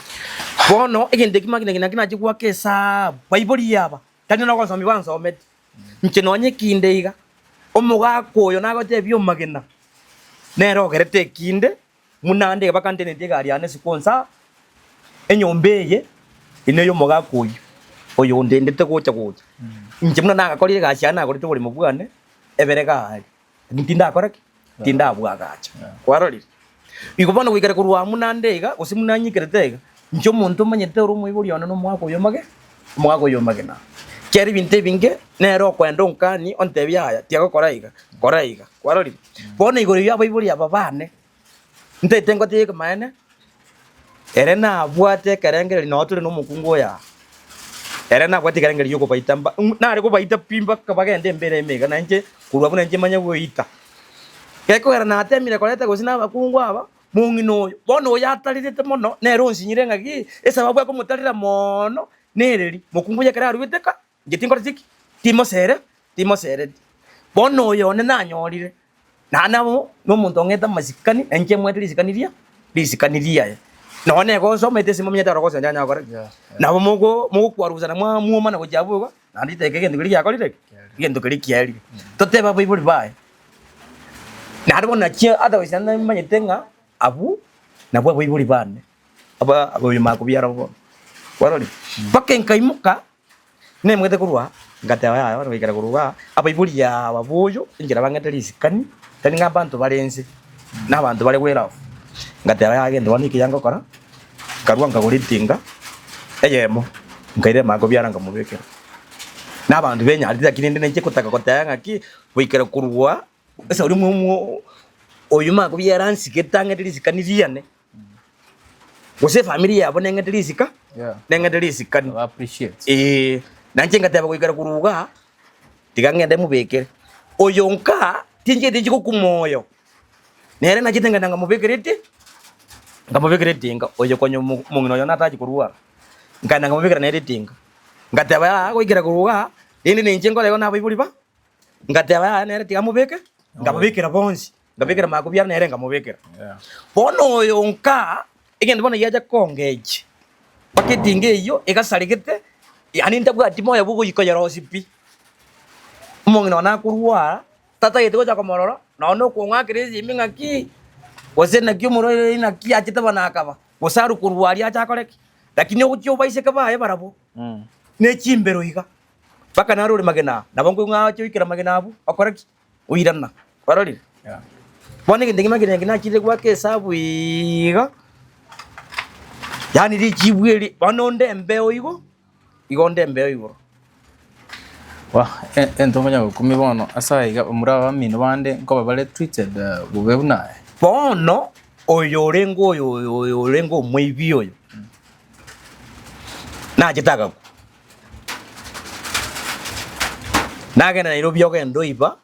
bono egende kimagina kina chikwa kesa baiboli yaba tani no konsomi banso ometi nkinonye kindeiga omuga koyo nagote byo magena nero gerete kinde munande bakante ne tegari ane sikonsa enyombeye ineyo muga koyo oyo ndendete gocha nkimuna nagakorire gashana agorite buri mubwane eberega ari ntinda akoraki tinda abwagacha kwarori igobana wigere kurwa munandega osimunanyikiretega ncho muntu manyete uru muiburi ona no mwako yomage na keri binte binge nero kwenda onkani ontebya aya tiago koraiga koraiga kwarori bono igoro ya baibuli aba bane ntete ngote kamaene erena abwate karengere no tuli no mukungu ya erena abwate karengere yoko baita na ari ko baita pimba kabagende mbere mega nanje kurwa buna nje manya goita keko era na atemire koleta gusina bakungu aba mungino bono yatalirite mono nero nsinyire ngaki esababu ko mutalira mono nereri mukungu ya kara rwiteka gitingo tiki timosere bono yone nanyorire na nabo no muntu ngeta masikani enje mwete lisikaniria none go so mete simo myeta roko sanja nyakore nabo mugo kwaruza na muoma na kujabuga na nditeke gendo kiri yakorire gendo kiri kiari tote baba ibuli bae na ado na chia ada wisana manyetenga abu na bwa ibuli bane aba makubiara bo waroli paken kaimuka ne mwete kurwa ngatewa ya bano bikara kuruga aba ibuli ya babuyo ingira bangete lisikani tani ngabantu balenze n'abantu bari wera ngatewa ya gendo waniki yango kora karwa ngaguritinga eyemo ngaire mago byaranga mubekera n'abantu benya alita kinende nje kutaka kotanga ki wikara kurwa esa uri mu oyu mago byaransi ketanga lisikaniziane gose family yabo nengete lisika nengete lisikani appreciate nanje ngateba kwikara kuruga tikangende mubekere oyonka tinje ko kumoyo nere nachitenga ndanga mubekerete ngamubekeretinga oyo konyo mungino yona taji kuruwa nganda ngamubekera nere tinga ngateba ya kwikara kuruga indi ninje ngole yona bibuli ba ngateba ya nere tinga mubeke ngamubekera bonzi ngabekera makubya nere ngamubekera bono oyonka igende bono yaja kongeje paketinge iyo ekasalikete yani ndabwati moya bugo yikoyera osipi mungino na kuruwa tata yetu kwa komororo naono kuonga kirezi mingaki wasena kyumuro ina kia chita banakaba wasaru kurwari acha koreki lakini ukyo baise kaba ye barabo ne chimbero iga baka narure magena nabongo ngacho ikira magena abu akoreki uirana barori bone ngende magena ngina chile kwa kesabu iga yani ri chibweli banonde mbeo igo igonde mbeo igo wa entomanya kumibono asaiga muraba mino bande ko babale treated bubebuna bono oyorengo mwibi oyo najitaka nagena Nairobi ogendo iba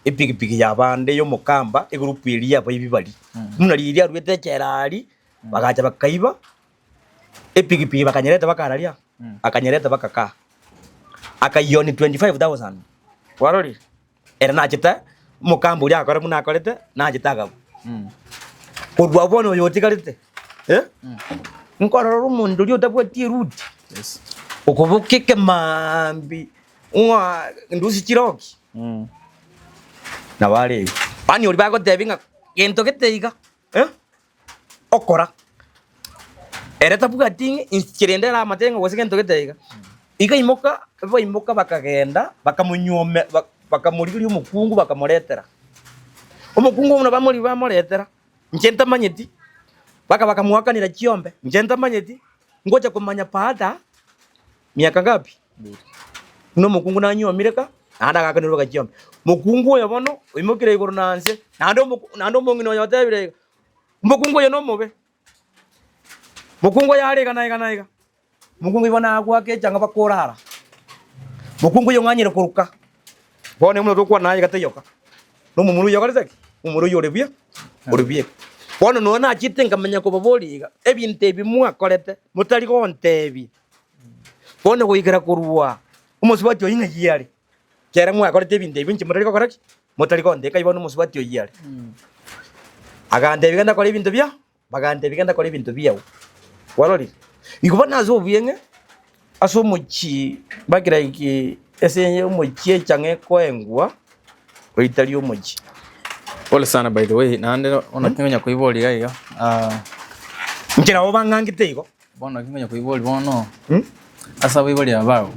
epikipiki ya bande yo mukamba egroup iri aba ibibali munari iri arwete cherari bagacha bakaiba epikipiki bakanyereta bakararia akanyereta bakaka akayoni 25,000 warori era nachita mukamburi akora munakorete nachitaga kurwa bono yotikarite nkororo mundu ri otabwati route ukubukike mambi uwa ndusi chiroki na wale pani uri bago tebinga gento geteiga okora era tabwati inchirendera amatenga wose gento geteiga iga imoka bakagenda bakamunyome bakamurigiri umukungu bakamuretera umukungu uno bamuretera ngenta manyeti bakamuhakanira kiombe ngenta manyeti ngoja kumanya paada miaka ngapi no mukungu nanyomireka anda gakaniro kiombe mukungu yabono imukire iguru nanse nando mungino yotebire mukungu yo no mobe mukungu yari kanaiga mukungu ibona gwake cyangwa bakorara mukungu yo nganyira kuruka bone muno tukwa naye gateyoka no mumuru yokarezeki umuru yorebia urubie bono no na chitenga menya ko baboliga ebinte bimwa korete mutari ko ntebi bono kuigera kurwa umusubati oyinga yiyari kera mwa korete ebinte binchi mutari ko koreki mutari ko ndeka ibono umusubati oyiyari agande bigenda kore ibintu bya bagande bigenda kore ibintu byawo warori ikubona zo bienge aso muchi bagira iki ese muchi change koengwa oitali muchi. Pole sana by the way nande ona kinganya kuiboli gaiga nkira obangangite iko bono kinganya kuiboli bono asa kuiboli abao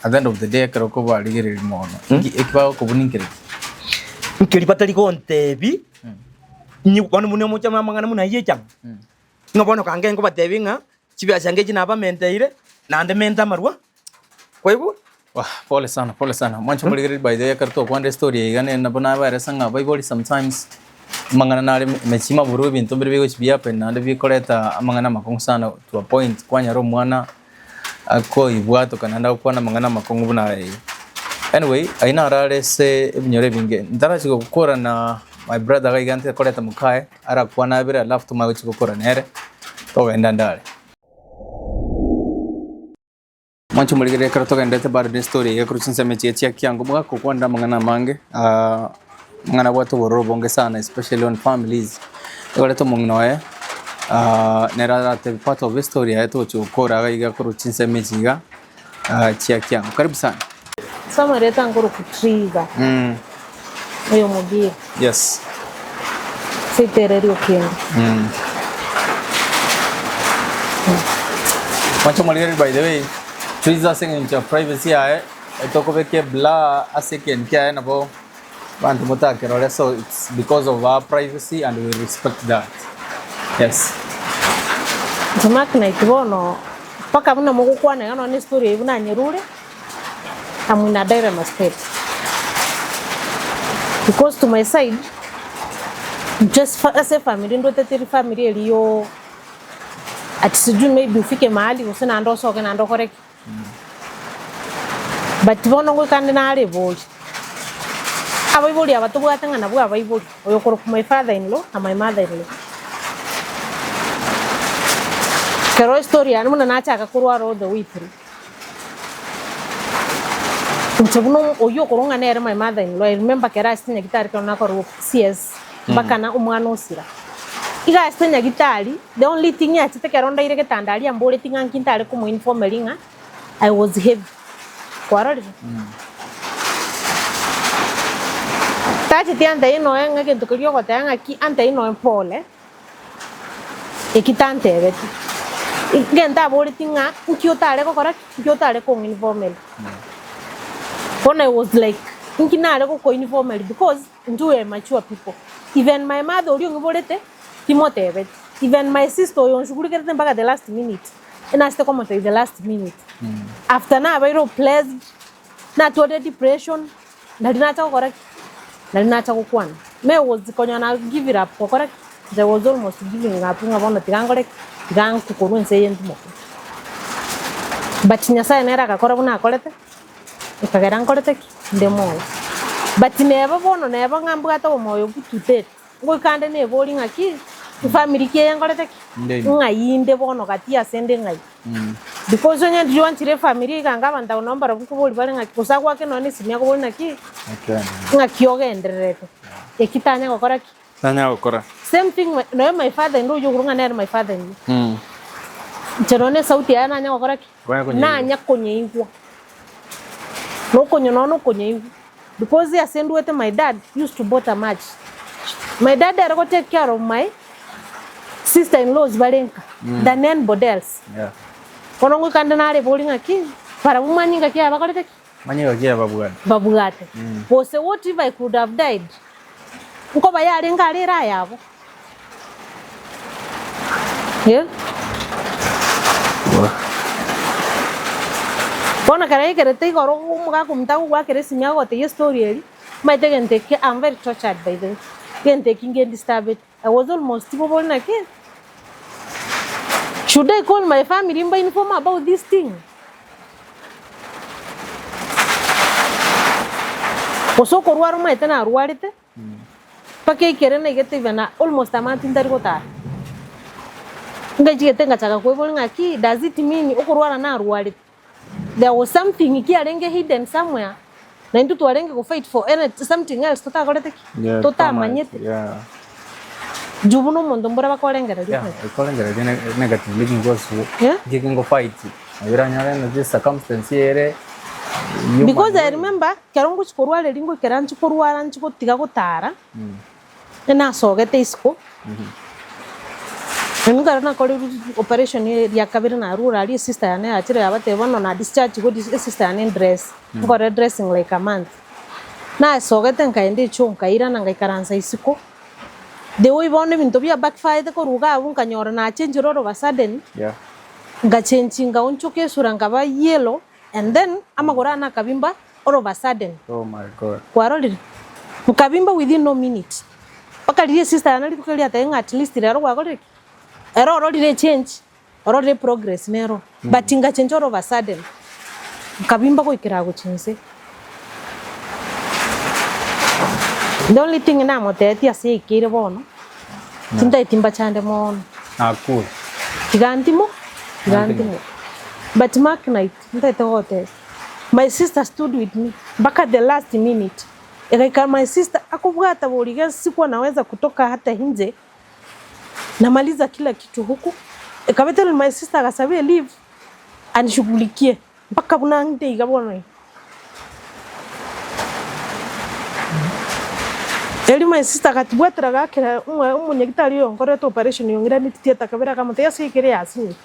at the end of the day kero ko bali gere mono ikibao ko buninkire nkiri patali ko ntebi ni bono muno mucha mangana muna yechang ngabono kange ngo batebinga chibya change china ba menteire nande menta marwa kwa hivyo Wah, pole sana, pole sana. Mwancho muligiri by the way karto kwande story igane na bana ba resanga Bible sometimes mangana na mechima buru bintu mbere bigo chibia pena nde bikoleta mangana makong sana to a point kwanya ro mwana ako ibwato kananda ukwana mangana makong buna. Anyway, aina rare se ibinyore binge. Ndara chiko gukora na my brother gaigante koleta mukae ara kwana bere love to my chiko gukora nere. To wenda ndare. Mwancho muligire karto gandete bar de story ya kuruchinsa mechi ya kyango mga kukwanda mangana mange mangana watu woro bonge sana especially on families wale to mungnoe nera te part of the story ya to chukora ga kuruchinsa mechi ga chia kyango karibu sana sama reta ngoro kutriga oyo mugi yes sitere ryokenga Mwancho muligire by the way Twiza sing into privacy aye etoko beke bla aseken kya na bo bantu mutake role so it's because of our privacy and we respect that. Yes. Jamak na itibono paka muna mugo kwana yana ni story ibuna nyerure amuna dire mistake because to my side just as a family ndo teteri family eliyo at sijui maybe ufike mahali usina ndo soke na ndo correct but bono ngo kandi na ale boy abaibuli abatubwatanga na bwa abaibuli oyo koro ku my father in law and my mother in law kero story anu na nachaka kurwa road the way through Mchebuno oyo koronga nere my mother in law I remember kera asinya gitari kana koro CS bakana umwana osira iga asinya gitari the only thing ya chite keronda ire getandali ambole tinga nkintale ku mu informelinga I was heavy kwarari tati tianda ino enga kento kliyo ko tanga ki ante ino pole ekitante beti igenda bole tinga ukiotale ko kora ukiotale ko informal when I was like nkinale ko informal because nduwe mature people even my mother uri ngibolete timote beti even my sister yon shugulikete mpaka the last minute and I still come to the last minute after na bairo pleased na to the depression na dinata correct na dinata kukwana me was konya na give it up correct there was almost giving up ngabona tigangole tigang kukurunse yentimo but nyasa nera kakora buna kolete ikagera nkolete ndemo but never bono never ngambwa to moyo gutute ngo kande ne boli ngaki family ke yangolete ngayinde bono kati asende ngai because when you want to family kanga banda unomba kubuli bale ngaki kusakwa ke noni simya kubuli naki ngaki ogendereke ekitanya gukora ki tanya gukora same thing no my father ndo yugurunga nere my father ni jerone sauti yana nya gukora ki na nya konyeigwa no konyo no konyeigwa because asendu wete my dad used to bought a match my dad had to take care of my sister-in-law's balenka the nan bodels konongo kandanare bolinga ki para mumanyinga ki abakolete manyinga ki babugate bose what if I could have died uko bayale ngalera yabo bona kare kerete goro umuga kumtagu gwa keresi nyago te story eri maite gente ke I'm very tortured by them gente kinge disturbed I was almost people na ke should I call my family and inform about this thing? Oso korwaro maite na ruarite. Pake kere na gete vana almost amount in darigota. Ngaji gete ngachaka kwebo ngaki does it mean okorwara na ruarite? There was something iki arenge hidden somewhere. Na ndu tu arenge go fight for something else tota korete. Tota manyete. Yeah. Jubuno mondo mbora bakolengera yeah bakolengera negative living goes giving go fight abiranya na this circumstance ere because I remember kerongo chikorwale lingo keranchi korwara nchiko tiga gutara na sogete isko ngara na kole operation ya kabira na rural sister yane achire abate bono na discharge go sister yane dress ngore dressing like a month na sogete nkaende chonka ira na ngaikaransa isiko the way bonne bintu bya backfire ko ruga abunka nyora na change roro ba sudden nga change nga unchoke sura nga ba yellow and then amagora na kabimba all of a sudden. Oh my god. Kwarorire. Mukabimba within no minute. Bakaliye sister anali kukalia tayenga at least rero gwagorire. Ero ororire change. Ororire progress nero. But inga change all of a sudden. Mukabimba ko ikira guchinse. The only thing na moteti ase ikire bono. Tinda itimba chande mono. Cool. Gigantimo. But Mark night, my sister stood with me back at the last minute. Ekaika my sister akubwata buriga sikuwa naweza kutoka hata nje. Namaliza kila kitu huku. Ekabetele my sister akasabia leave anishughulikie mpaka bunangde igabona. Eli my sister katibwatira gakira umunyagitari yongoreto operation yongira nitieta kabera kamote yasikire yasini.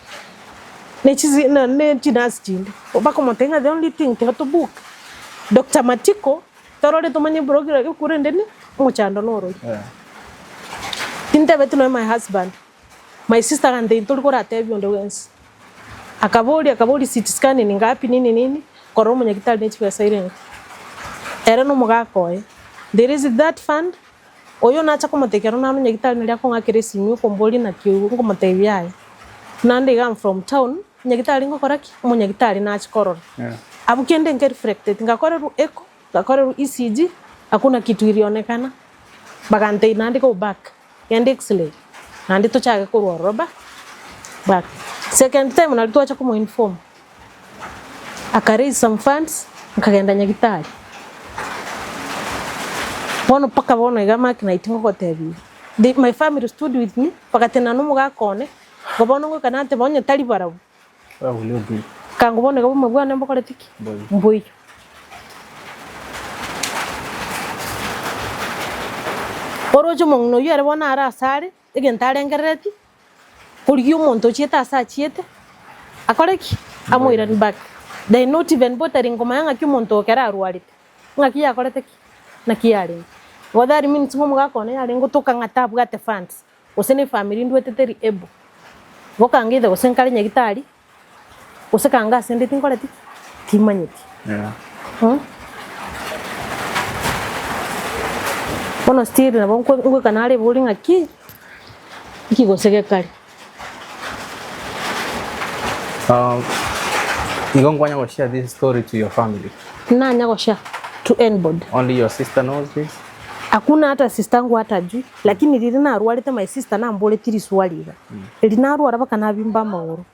Nechizi na nechinas chinde. Obako motenga the only thing to book. Dr. Matiko torore tomanye brogira ke kurendeni muchando noro. Tinte betu no my husband. My sister and they told kora tebi on the wens. Akabori CT scan ni ngapi nini koro munyagitari nechi silent. Era no mugako there is that fund. Oyo nacha komotekero na munyagitari nili akonga kiresi mi komboli na kiungo motebyaye. Nande gam from town nyagitari ngokoraki umunyagitari nachikorora abukende nge reflected ngakoreru echo ngakoreru ECG hakuna kitu ilionekana bagante nandi go back and x-ray nandi to chake kurwa roba back second time nalitoacha kumo inform akaraise some funds ngakagenda nyagitari bono paka bono igama kinaitingo kotebi my family stood with me pakatena no mugakone gobono ngo kanate bonye tali barabu Uliobi. Kango bone gabo mabwana mbokole tiki. Mboyi. Orojo mongno yere bona ara sare egentare ngereti. Kuriyo monto chieta asa chiete. Akoreki amoira back. They not even bothering ngoma yanga kimonto kera arwarite. Ngaki yakorete ki na kiyari. Wadari means mo mugakone yari ngotoka ngata bwate funds. Osene family ndweteteri ebo. Bokangide osenkali nyagitari. Osekanga sende tinkoleti timanyiti. Bono still na bonko ngwe kanale bolinga ki ikigoseke kali. You don't want to share this story to your family? Na nyago share to anybody. Only your sister knows this? Hakuna hata sister yangu hata juu, lakini lilina arwalite my sister na mbole tiri swaliga. Lilina arwara baka na bimba maoro.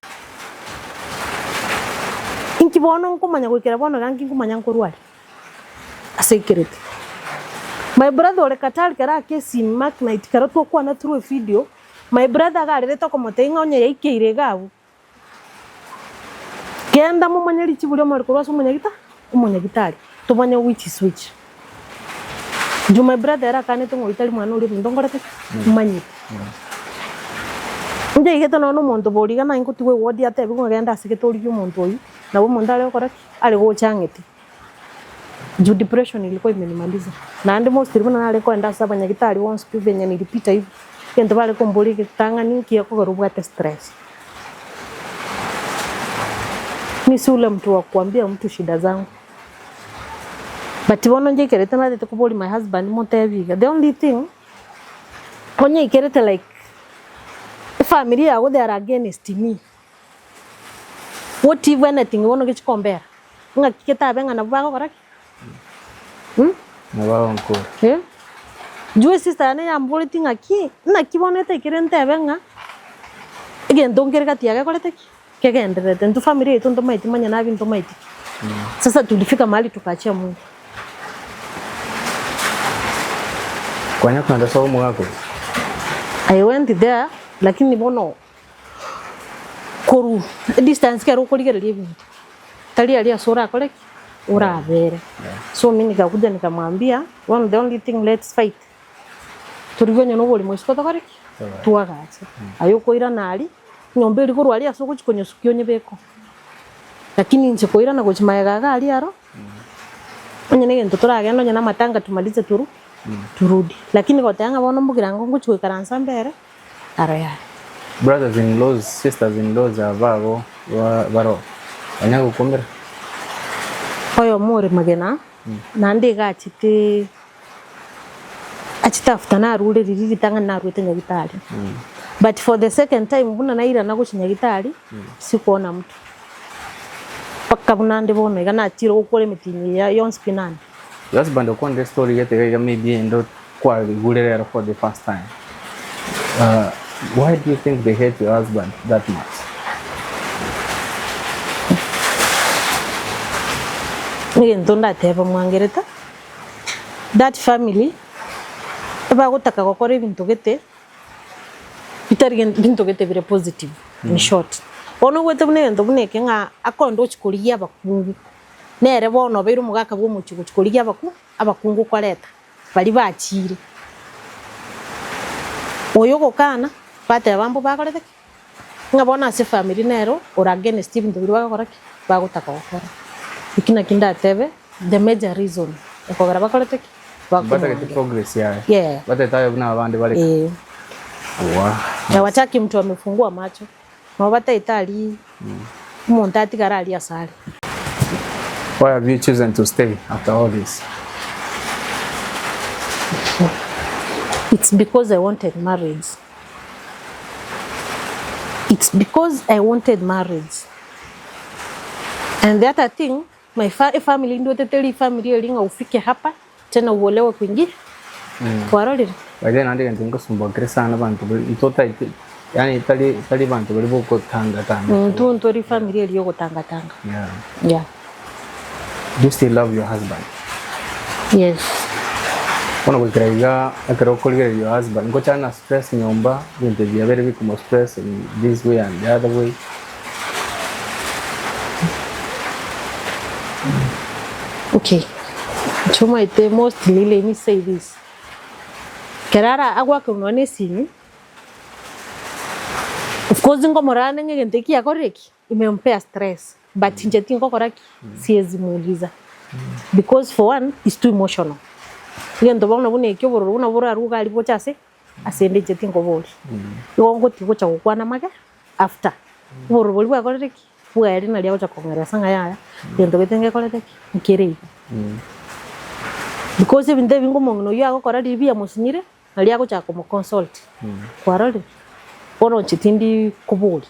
Inkibono nkumanya kwikira bono gangi nkumanya nkurwali. Asekirete. My brother ole katali kara kesi Mark night kara to kwa na through video. My brother garereta ko motenga onye yaikeire gabu. Kenda mu manyari chibulyo mari kurwa so manyagita umunyagitari. Tumanya which is which. Ju my brother era kane to ngitali mwana uri ndongorete manyi. Nje igeta no muntu boriga na inkutigwe wodi ate bigo ngenda asigetori y'umuntu oyu nabo mondale okoraki ali go changete. Ju depression ilikuwa imenimaliza. Na ande most ribona nale ko enda saba nyagitari once tu venye nilipita hivi. Kento bale komboli kitanga ninki yako garubwa stress. Ni sule mtu wa kuambia mtu shida zangu. But wono nje kerete na tete kuboli my husband monteviga. The only thing onye kerete like family yago they are against me. What if anything wono gichikombera. Nga kiketa benga na bwango koraki. Na baba nko. Jue sister ne yambole tinga ki na kibonete kirente benga. Again don't get kati yaga kolete ki. Kegende ndu family yetu ndo maiti manya na bintu maiti. Sasa tulifika mahali tukaachia Mungu. Kwanya kwenda somo wako? I went there lakini bono koru distance kero kuligereria bintu. Tali alia sura koleki ura avere. So mimi nikakuja nikamwambia one the only thing let's fight. Turigonyo no boli mwisiko tokareki. Tuwagacha. Ayoko ira nali nyombe iri kurwali asoko chikonyo sukionye beko. Lakini nje koira na kuchimayaga ali aro. Onye nigento turagenda onye na matanga tumalize turudi. Lakini kotanga bono mbugirango nguchwe karansa mbere araya. Brothers in laws, sisters in laws ababo baro. Anyago komera. oyo more magena nande ga achitafuta na rule riri tanga na rwete nyagitari but for the second time buna naira na gucinya gitari sikuona mtu paka bunande bona igana atiro ukore mitini ya yon spinani Your husband okon the story yete maybe endo kwa gurera for the first time. Why do you think they hate your husband that much? Ngento ndateba mwangereta that family eba gutaka gukora ibintu gete bitari bintu gete bire positive in short ono gwete bunendo buneke nga akondo chikuliya bakungu nere bono bairu mugaka bwo muchigo chikuliya abakungu kwareta bali bachire oyo gokana pate abambo bakorete nga bona se family nero oragene Steve ndubiri bagakora ki bagutaka gukora ikina kinda tebe the major reason ekogara bakorete ki Bata get progress ya. Yeah. Bata tayo na abandi bali. Wow. Na wataki mtu amefungua macho. Na bata itali. Montati garali asali. Why have you chosen to stay after all this? It's because I wanted marriage. It's because I wanted marriage. And the other thing, my family ndio teteli family elinga ufike hapa tena uolewe kwingine. Kwarolire. Baje nandi ntingo sumbokere sana bantu itota yani tali bantu bali boko tanga. Ntori family eliyo gutanga tanga. Yeah. Yeah. Do you still love your husband? Yes. Kono kukraiga akaro kolgere your husband. Ngo chana stress nyomba bintu bya bere bikumo stress in this way and the other way. Okay. Chuma ite mostly let me say this. Kerara agwa kumone sini. Of course ngomorana ngente ki akoreki imempea stress but njeti ngokoraki siezi muuliza. Because for one is too emotional. Ngento bana bune kyo bororo una bora ruga alipo chase asende njeti ngobori. Yongo tiko cha kukwana maga after. Bororo boli akoreki bwari na liao cha kongera sanga yaya. Ngento betenge koreki nkirei. Because even they bingo mongno yago koradi bia musinyire ali yako cha komo consult kwarole ono chitindi kubuli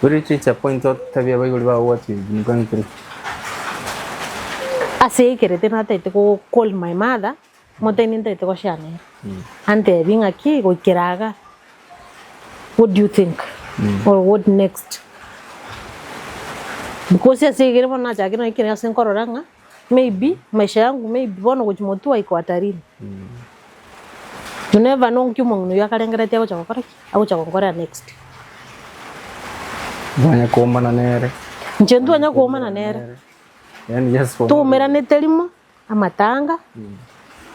Will you reach a point of tabia baigoli ba what you've been going through? Ase kerete na tete ko call my mother moteni tete ko shane ante binga ki ko kiraga what do you think or what next because ase kere bona cha kina kira sen kororanga maybe maisha yangu maybe bono kuchimotua iko hatarini. You never know kimongno yakalengera tya kwa chakora au chakora next. Banya kuomba na nere. Njendu anya kuomba na nere. Yani just for Tu mera netelimo amatanga.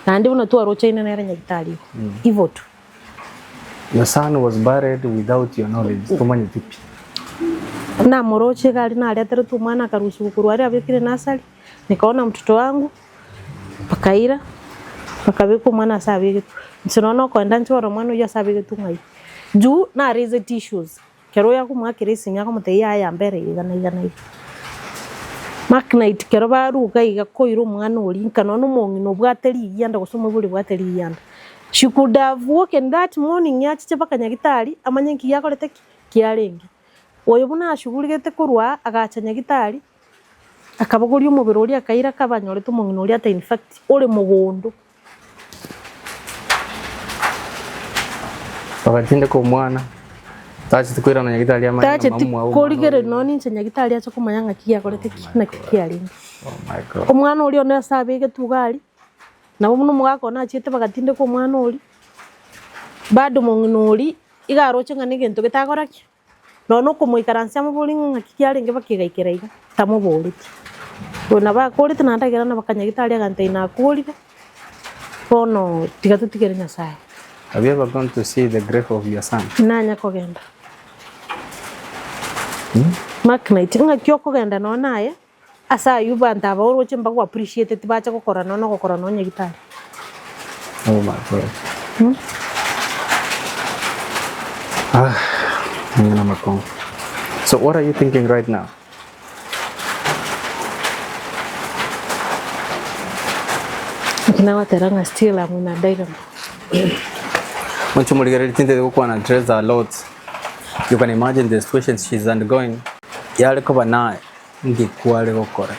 Nandi una tu arocha ina nere nyagitali. Hivyo tu. Your son was buried without your knowledge. Tumanye tipi. Na moroche gali na aletera tu mwana akaruhusu kuruari abikire nasali. Nikaona mtoto wangu pakaira pakabeko mwana sabe nsinono kwenda nchoro mwana uya sabe tu ngai juu na raise tissues kero ya kumwakire sinya ko muteye aya mbere igana maknite kero baruga igakoiro mwana uri kanono mongino bwateri yanda gusoma buri bwateri yanda she could have woken that morning yachiche bakanyagitari amanyenki yakorete kiarenge oyo buna ashugurigete kurwa agachanya gitari akabagori umubiri uri akaira kabanyore tumongino uri ata in fact ore mugondo bakatinde ko mwana tachi tukwira na nyagitali ama tachi tukorigere noni nche nyagitali acha kumanyanga kiya korete kina kiali. Oh my god. Omwana uri ona sabege tugali na umuntu mugako na chete bakatinde ko mwana uri bado mongino uri igaroche ngani gento getakoraki nono kumuikaransia mubulinga kiali nge bakigaikira iga tamubuliti bona bakorete na ndagera na bakanyagitali aganteina akurire bono tigatutigere nyasaye. Have you ever gone to see the grave of your son? Nanya kogenda. Maknite nga kyo kogenda no naye asa yuba ndaba oroche mbago appreciate tibacha gukora no gukora no nyagitari. Oh my god. So what are you thinking right now? Kina wateranga still amuna dilemma. Much more get into the one address a lot. You can imagine the situation she's undergoing. Yale cover na ngikuale gukora.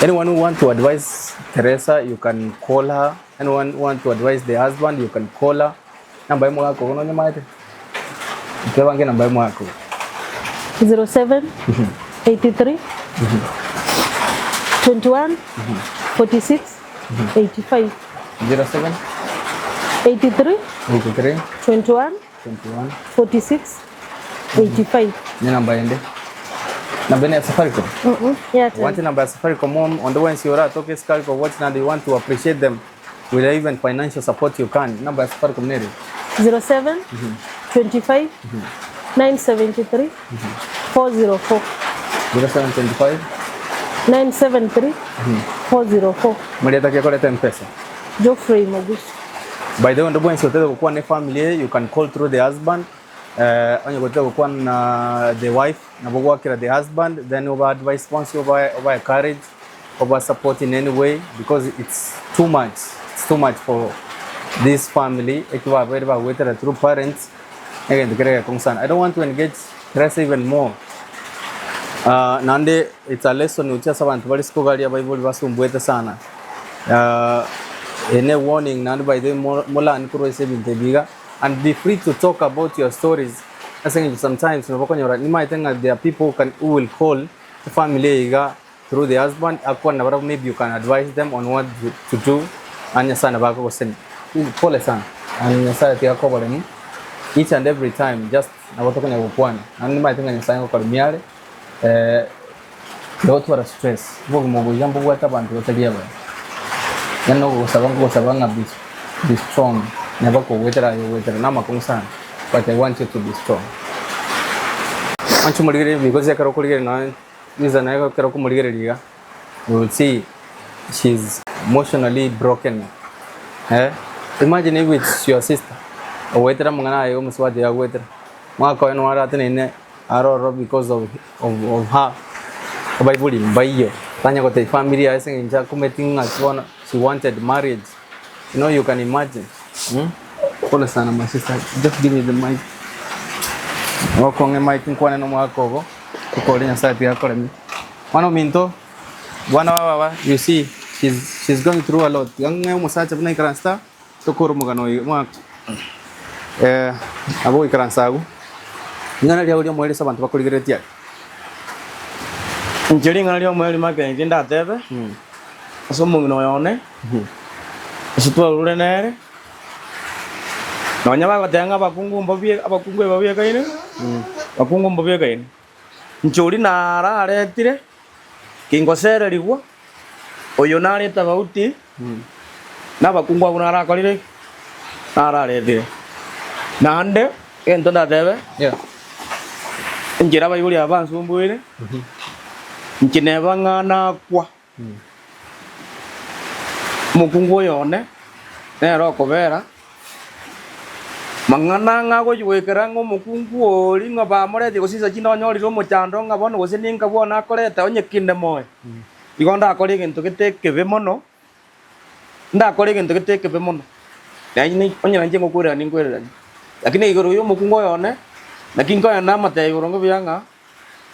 Anyone who want to advise Teresa, you can call her. Anyone want to advise the husband, you can call her. Namba yako yako unaona maite. Ukiwange namba yako. 07 83 21 46 85 07 83 21 46 85. Ni namba yende. Namba ya Safaricom. Yeah. Want number Safaricom on the ones you are talking Safaricom watch and you want to appreciate them with even financial support you can. Number Safaricom nere. 07 25 973 404. 0725 973 404. Maria takia koleta M-Pesa. Geoffrey Mogusi. By the way, ndio bwensi hotel kwa ne family you can call through the husband. Onye hotel kwa na the wife na bogwa kira the husband then over advice once over courage over support in any way because it's too much for this family ekiwa very with the true parents again the great concern. I don't want to engage stress even more. Nande it's a lesson ucha sabantu bali skogalia Bible basumbwete sana. Any warning nande by the mola ankuro isebinte biga and be free to talk about your stories. I think sometimes you might think that there are people who will call the family through the husband. Maybe you can advise them on what to do. And your son about and each and every time just about talking about one. And you might think you sign called Miare. Don't worry stress. Jambo what about what a year. You know, Savanga be strong. Never go with a Nama concern. But I want you to be strong. Because we will see she's emotionally broken. Imagine if it's your sister. A waiter mangana I almost what they are waiter. Marco and Waratane are because of her. By bullying, by you. Tanya got a family, I think in Jacometing as one she wanted marriage. You know, you can imagine. Pole sana my sister, just give me the mic. Wako nge mic nkwane no mwako go. Tukole nya site yako lemi. Mano minto. Bwana baba, you see she's going through a lot. Yang musacha bna ikransta tukuru mugano mwako. Abo ikransa go. Ngana lya uli mwele sabantu bakoligeretia. Njeri ngana lya mwele make ndinda tebe. Aso mungino yone. Asitwa rure nere. Nonya bagotenga abakungu babie kaine. Bakungu babie kaine. Njuri nara aretire. Kingosere ligwa. Oyo nareta bauti. Na bakungu abuna arakorire. Nara aretire. Nande ento ndatebe. Yeah. Njira bayuli abansu mbwire. Nkineba ngana kwa. Mukungu yone. Nero kobera. Mangana ngago yuwekera ngo mukungu oli nga bamorete gusisa kino nyori mo chando nga bono gusininga bona akoreta onyekinde moyo. Igonda akori gintu gitekebe mono. Ndakori gintu gitekebe mono. Nani onyera nje ngokura ningwerera. Lakini igoro yo mukungu yone nakingo yana mate igoro ngo byanga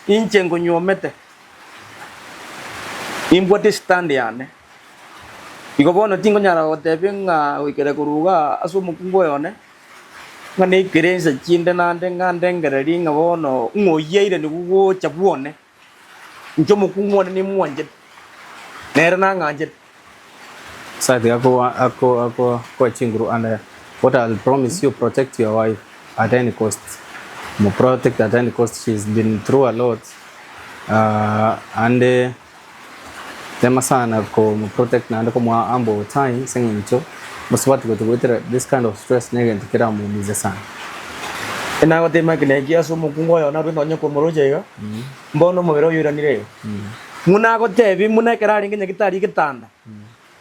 inche ngo nyomete. Imbwate stand yane. Igobono tingo nyara gotepe nga wikere kuruga aso mukungu yone. Ngane kirenza chinde nande ngande ngereri ngabono ngoyeire ni gugo chabuone njo mukungone ni mwanje nere na nganje Side ako chinguru and what I'll promise you protect your wife at any cost. Mo protect at any cost. She's been through a lot and tema sana ko mo protect na ndako mo ambo time singing Maswati go with this kind of stress nega ntikira mu mize sana. Ena gote makine kia so mukungo yo na rundo nyoko moroje ga. Mbono mubero yuranire. Muna gote bi muna kerari nginya gitari gitanda.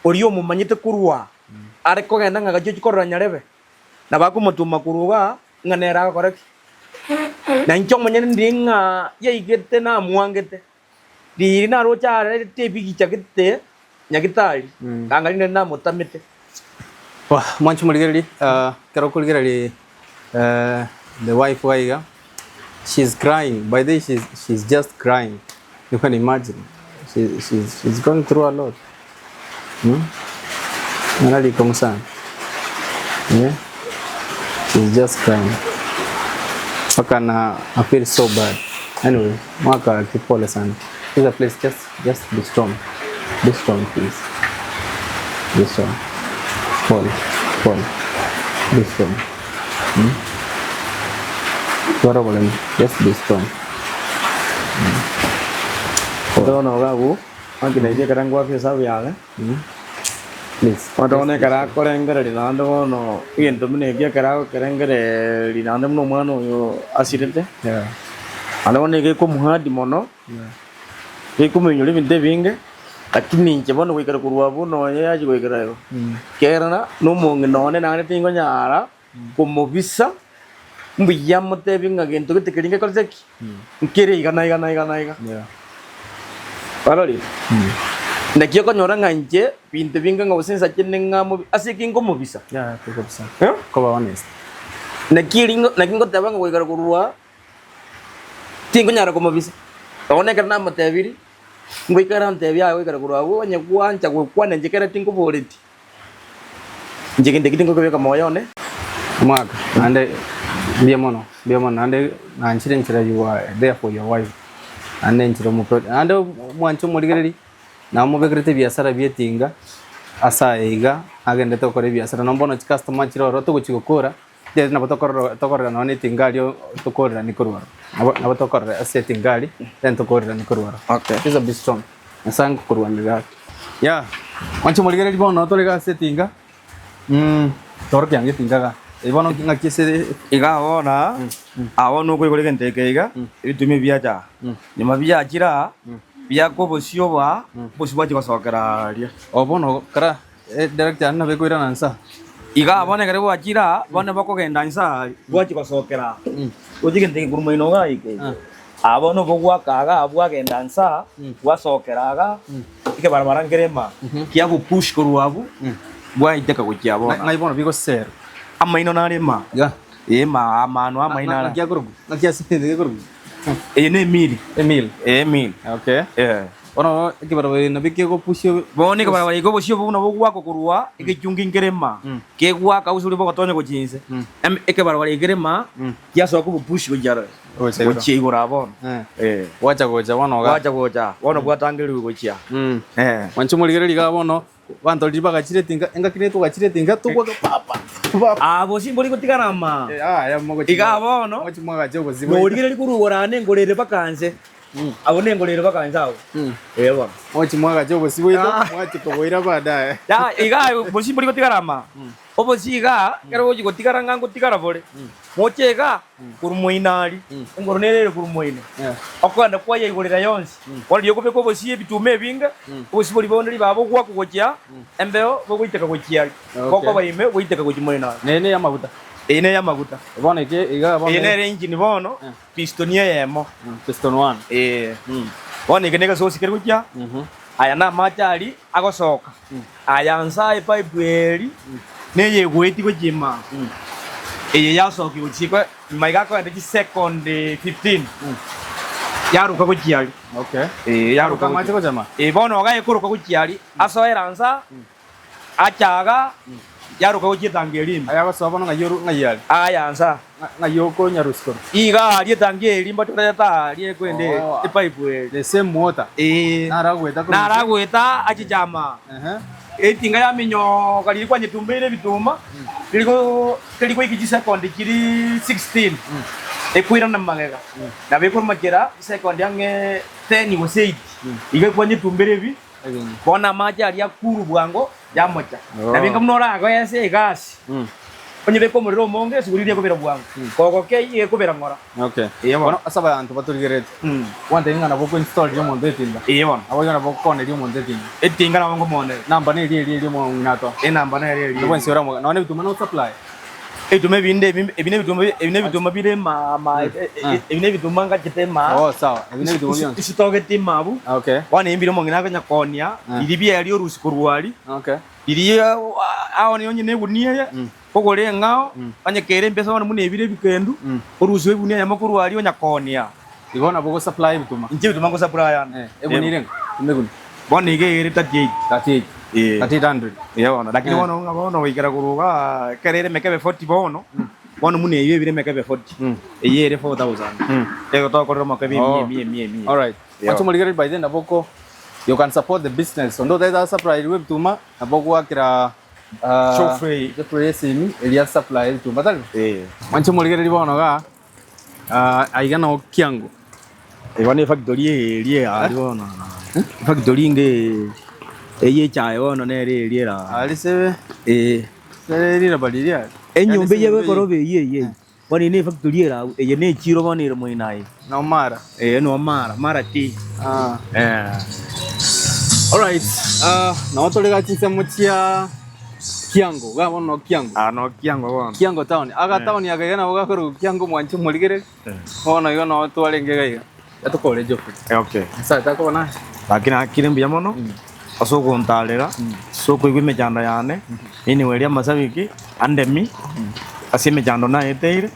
Oriyo mumanyite kurwa. Are ko genda nga gajo koranya rebe. Na bakumutuma kuruga nganera koreki. Na ncho manyene ndinga ye igete na muangete. Di na rocha re tebi gichagete. nyagitari angalinde na mutamite mwanchu muligereri kero kuligereri the wife waiga she's crying by the way, she's just crying. You can imagine she's going through a lot. Nalali kongsan. Yeah, she's just crying. I feel so bad. Anyway, Maka kipole sana. Please, please, just be strong. Be strong, please. Be strong. Fall. Be strong. Just be strong. Ito na gabu. Ang kinaiya karang gwa pisa biya Please. Madone kara korengere dinando no yento mene gya kara korengere dinando no mano yo asirente. Yeah. Anone ke ko muha di mono. Ke ko menyole binte binge. Lakini nche bono wikara kurwa bono ya ji wikara yo. Kerana no monge none nane tingo nyara ko mobisa mbiyamte binga gento ke tekedinga kolseki. Kere igana. Yeah. Paroli. Nakio ko nyoranga nje binte binga ngosensa chenenga mo asikingo mo bisa. Yeah, take up some. Eh? Ko ba honest. Nakingo tabanga wikara kurwa. Tingo nyara ko mo bisa. One karna mateviri. Ngwikara ntebya wikara kurwa wo nya kwancha ko kwana nje kera tingo boleti. Nje kinde kitingo ko beka moyo ne. Mark, ande biamono ande na nchira you are there for your wife. Ande nchira mo ande mwancho muligereri. Na mo begrete biasara bietinga asa eiga agende to kore biasara no mbono customer chiro roto guchikokora de na tokora no ni tingalio to korra ni korwa na tokora ase tingali then to korra ni korwa. Okay, is a bit strong asang korwa ni ga ya wancho moligere bono to lega ase tinga tor kyange tinga ga e bono kinga kise iga ona awo no ko gore kente keiga itumi biaja ni mabia chira biya ko bosio ba boswa ji basokera ria obono kara director na be ko ira nansa iga abone kare wa chira bone bako genda nsa bwaji basokera oji kente kurumai no ga ike abono bogwa kaga abwa genda nsa wasokera ga ike barabara ngerema kia ku push ko ruabu bwa iteka ko kia bona na ibono bigo ser amaino na rema ya ma amano amaina na kia kurugu na kia sinde kurugu ene Emil. Okay. Yeah. Ono kibarabara na bike ko pushio bone kibarabara ko pushio buna bogwa ko kurwa ikijungi ngerema ke gwa ka usuri boko tonye ko jinse ikibarabara igerema kia so ko push ko jara ko chigura bon wacha gocha wono bwa tangeli ko chia wancho muligere liga bono wanto liba gachire tinga enga kine to gachire tinga to ko papa bo simboli ko tikarama ya mo ko iga bono mo chimo gacho ko sibo muligere kurugora ne ngorere bakanze abo ne ngorere bakanze awo bona mo chimo gacho ko sibo ito mo chiko boira baadaye ya iga bo simboli ko tikarama obo siga kero ko tikaranga ngo tikarabole mochega kurumuinali ngoronere kurumuine okwanda kwa yigorera yonsi wali yokope ko bosie bitume binga bosiboli boneli babo kwa kugokia embeo bogoiteka gokia koko baime goiteka gojimoina nene ya maguta bona ke iga bona ene engine bono piston yemo piston 1 bona ke nega so sikere gokia aya na machari agosoka aya nsa pipe eri neye gweti gojima eye yasoki uchikwe maiga ko ndi second 15 yaruka ko kiali yaruka macho ko jama bono ga ekuruka ko kiali asoera nsa achaga yaruka ko kitangeli aya basoba no ngayoru ngayali aya nsa ngayoko nyarusko iga ali tangeli mbato ta ali kwende pipe the same water naragweta achijama etinga ya minyo kali kwa nyetumbele bituma kiliko ikiji second kiri 16 ekwira na magega na beko makera second yange 10 was 8 iga kwa nyetumbele bi kona maji ali akuru bwango ya mocha na benga mnora go yase gas onye beko muriro monge sigurire ko bera bwango koko ke ye ko bera ngora bueno asaba antu baturigeret wante ngana boko install yo monde tinda bona abo ngana boko kone yo monde tinda etinga na ngo monde namba ne ri mo nato namba ne ri no buen sura mo no ne bituma no supply Etume binde ebine bituma bire ma ebine bituma ngakitema. Oh sawa. Ebine bituma byonse. Isitoke timabu. Okay. Wana imbire mongina kanya konia. Ilibia yali orusiku rwali. Okay. Iliya awo ni onyine bunie kogole ngao anya kere mpesa wana mune ebire bikendu orusiku bunie ya makuru ali onya konia. Igona boko supply bituma. Nje bituma ko supply yana. Ebunire imeguni. Bwana ige ere 38. 38. 3800. Yabona lakini wana wikira kuruga kerere mekebe 40 bono. Wana mune ibe bire mekebe 40. Eyere 4000. Ego to koroma kabi mie. All right. Wacho muligari by then aboko you can support the business. Ondo that supply web tuma aboko akira Chofrey simi elia supply tuma tal. Wacho muligari bono ga aigana okiango. Wana factory elie alibona. Factory nge eye chai wono ne elie la. Alisebe serira baliria. Enyumbe yewe korobe ye. Wani ne factory la eye ne chiro bani mo inai. No mara. No mara ti. All right. Na watu lega chinsa mochia Kiango, ga wono Kiango. No Kiango wono. Kiango town. Aga town ya gana boga koro Kiango mwanchu muligere. Wono yo no watu wale ngega. Yato kole jofu. Okay. Sasa tako na. Lakini akire mbia mono. Asoko ntalera. Soko igwe mejanda yane. Ini welia masabiki andemi. Asime jando na eteire.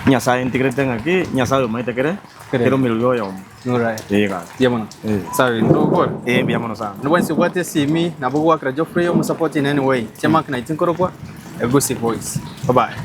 Nyasa integrate ngaki, nyasa yo maitekere. Pero milio yo. Alright. Yega. Yamono. Sawa ndo kwa. Mbia mono sana. No wansi kwate simi na bogo akra Geoffrey yo support in any way. Chama kana itinkoro kwa. A Gossip Voice. Bye bye.